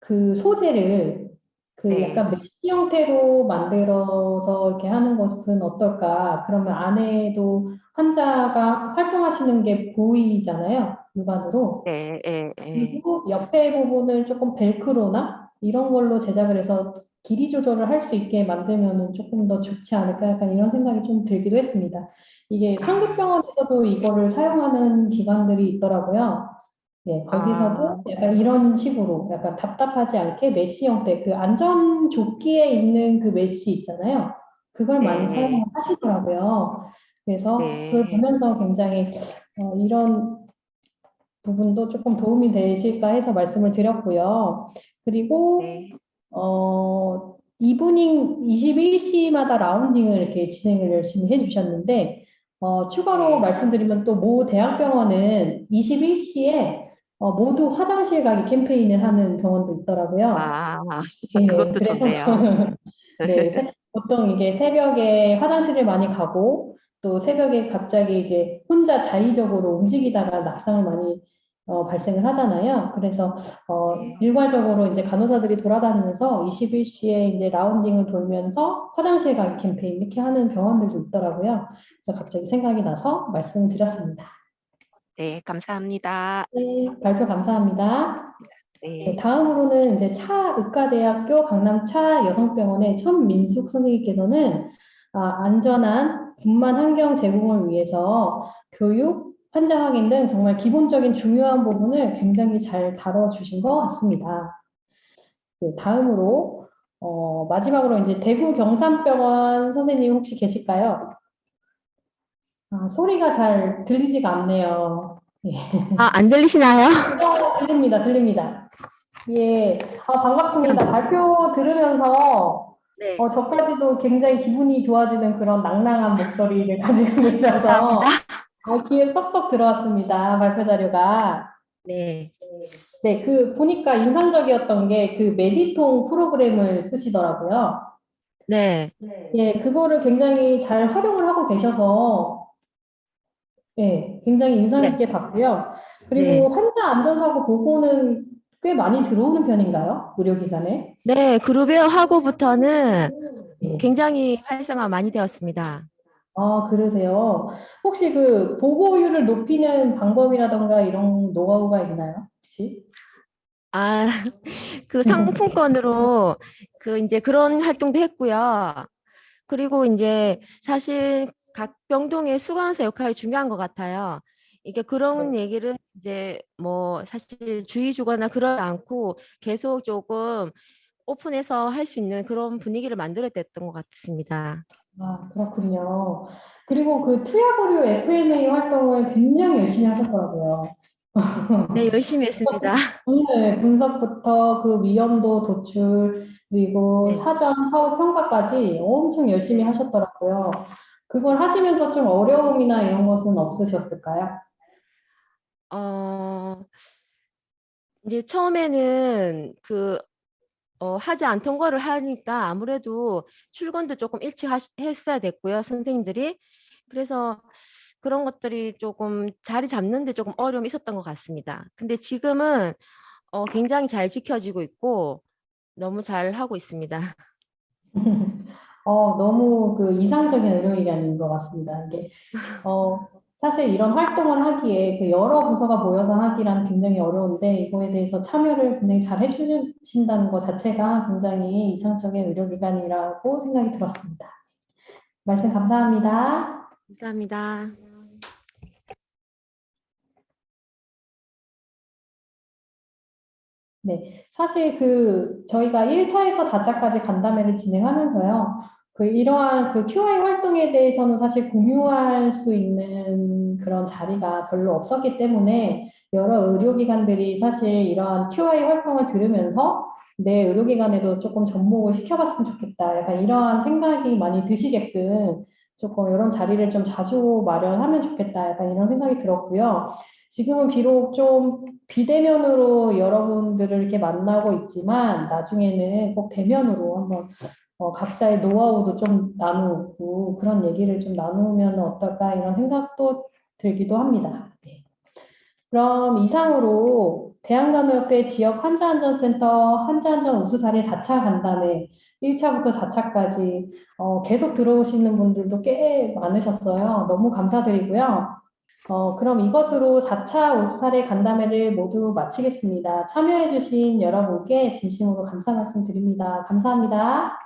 그 소재를 그 네. 약간 메쉬 형태로 만들어서 이렇게 하는 것은 어떨까? 그러면 안에도 환자가 활동하시는 게 보이잖아요, 육안으로. 네. 예 예. 그리고 옆에 부분을 조금 벨크로나 이런 걸로 제작을 해서 길이 조절을 할 수 있게 만들면은 조금 더 좋지 않을까? 약간 이런 생각이 좀 들기도 했습니다. 이게 아. 상급병원에서도 이거를 사용하는 기관들이 있더라고요. 예, 거기서도 아. 약간 이런 식으로 약간 답답하지 않게 메쉬 형태, 그 안전조끼에 있는 그 메쉬 있잖아요. 그걸 많이 사용을 네. 하시더라고요. 그래서 그걸 네. 보면서 굉장히 이런 부분도 조금 도움이 되실까 해서 말씀을 드렸고요. 그리고 네. 이브닝 21시마다 라운딩을 이렇게 진행을 열심히 해주셨는데, 추가로 네. 말씀드리면 또 모 대학병원은 21시에 모두 화장실 가기 캠페인을 하는 병원도 있더라고요. 아. 예, 그것도 그래서 좋네요. 네, 보통 이게 새벽에 화장실을 많이 가고 또 새벽에 갑자기 이게 혼자 자의적으로 움직이다가 낙상을 많이 발생을 하잖아요. 그래서 네. 일괄적으로 이제 간호사들이 돌아다니면서 21시에 이제 라운딩을 돌면서 화장실 가기 캠페인 이렇게 하는 병원들도 있더라고요. 그래서 갑자기 생각이 나서 말씀을 드렸습니다. 네, 감사합니다. 네, 발표 감사합니다. 네, 네. 다음으로는 이제 차의과대학교 강남차 여성병원의 천민숙 선생님께서는 안전한 분만 환경 제공을 위해서 교육, 환자 확인 등 정말 기본적인 중요한 부분을 굉장히 잘 다뤄주신 것 같습니다. 네, 다음으로 마지막으로 이제 대구 경산병원 선생님 혹시 계실까요? 소리가 잘 들리지가 않네요. 예. 안 들리시나요? 들립니다, 들립니다. 예, 반갑습니다. 발표 들으면서 네. 저까지도 굉장히 기분이 좋아지는 그런 낭랑한 목소리를 가지고 감사합니다. 계셔서 귀에 쏙쏙 들어왔습니다. 발표 자료가. 네. 네, 보니까 인상적이었던 게 그 메디통 프로그램을 쓰시더라고요. 네. 예, 그거를 굉장히 잘 활용을 하고 계셔서 예, 굉장히 인상 네. 깊게 봤고요. 네. 그리고 환자 안전사고 보고는 꽤 많이 들어오는 편인가요? 의료기관에? 네, 그룹웨어 하고부터는 예. 굉장히 활성화 많이 되었습니다. 그러세요. 혹시 그 보고율을 높이는 방법이라던가 이런 노하우가 있나요? 혹시? 아, 그 상품권으로 이제 그런 활동도 했고요. 그리고 이제 사실 각 병동의 수강사 역할이 중요한 것 같아요. 이게 그런 얘기를 이제 뭐 사실 주의 주거나 그러지 않고 계속 조금 오픈해서 할 수 있는 그런 분위기를 만들어냈던 것 같습니다. 그렇군요. 그리고 그 투약오류 FMA 활동을 굉장히 열심히 하셨더라고요. 네, 열심히 했습니다. 네, 분석부터 그 위험도 도출, 그리고 네. 사전, 사후 평가까지 엄청 열심히 네. 하셨더라고요. 그걸 하시면서 좀 어려움이나 이런 것은 없으셨을까요? 어, 이제 처음에는 하지 않던 거를 하니까 아무래도 출근도 조금 일찍 했어야 됐고요, 선생님들이. 그래서 그런 것들이 조금 자리 잡는데 조금 어려움이 있었던 것 같습니다. 근데 지금은 굉장히 잘 지켜지고 있고 너무 잘 하고 있습니다. 너무 그 이상적인 의료기관인 것 같습니다. 이게, 사실 이런 활동을 하기에 그 여러 부서가 모여서 하기란 굉장히 어려운데 이거에 대해서 참여를 굉장히 잘 해주신다는 것 자체가 굉장히 이상적인 의료기관이라고 생각이 들었습니다. 말씀 감사합니다. 감사합니다. 네, 사실 저희가 1차에서 4차까지 간담회를 진행하면서요. 이러한 QI 활동에 대해서는 사실 공유할 수 있는 그런 자리가 별로 없었기 때문에 여러 의료기관들이 사실 이러한 QI 활동을 들으면서 내 의료기관에도 조금 접목을 시켜봤으면 좋겠다. 약간 이러한 생각이 많이 드시게끔 조금 이런 자리를 좀 자주 마련하면 좋겠다. 약간 이런 생각이 들었고요. 지금은 비록 좀 비대면으로 여러분들을 이렇게 만나고 있지만 나중에는 꼭 대면으로 한번 각자의 노하우도 좀 나누고 그런 얘기를 좀 나누면 어떨까 이런 생각도 들기도 합니다. 네. 그럼 이상으로 대한간호협회 지역 환자안전센터 환자안전 우수사례 4차 간담회 1차부터 4차까지 계속 들어오시는 분들도 꽤 많으셨어요. 너무 감사드리고요. 그럼 이것으로 4차 우수사례 간담회를 모두 마치겠습니다. 참여해주신 여러분께 진심으로 감사 말씀드립니다. 감사합니다.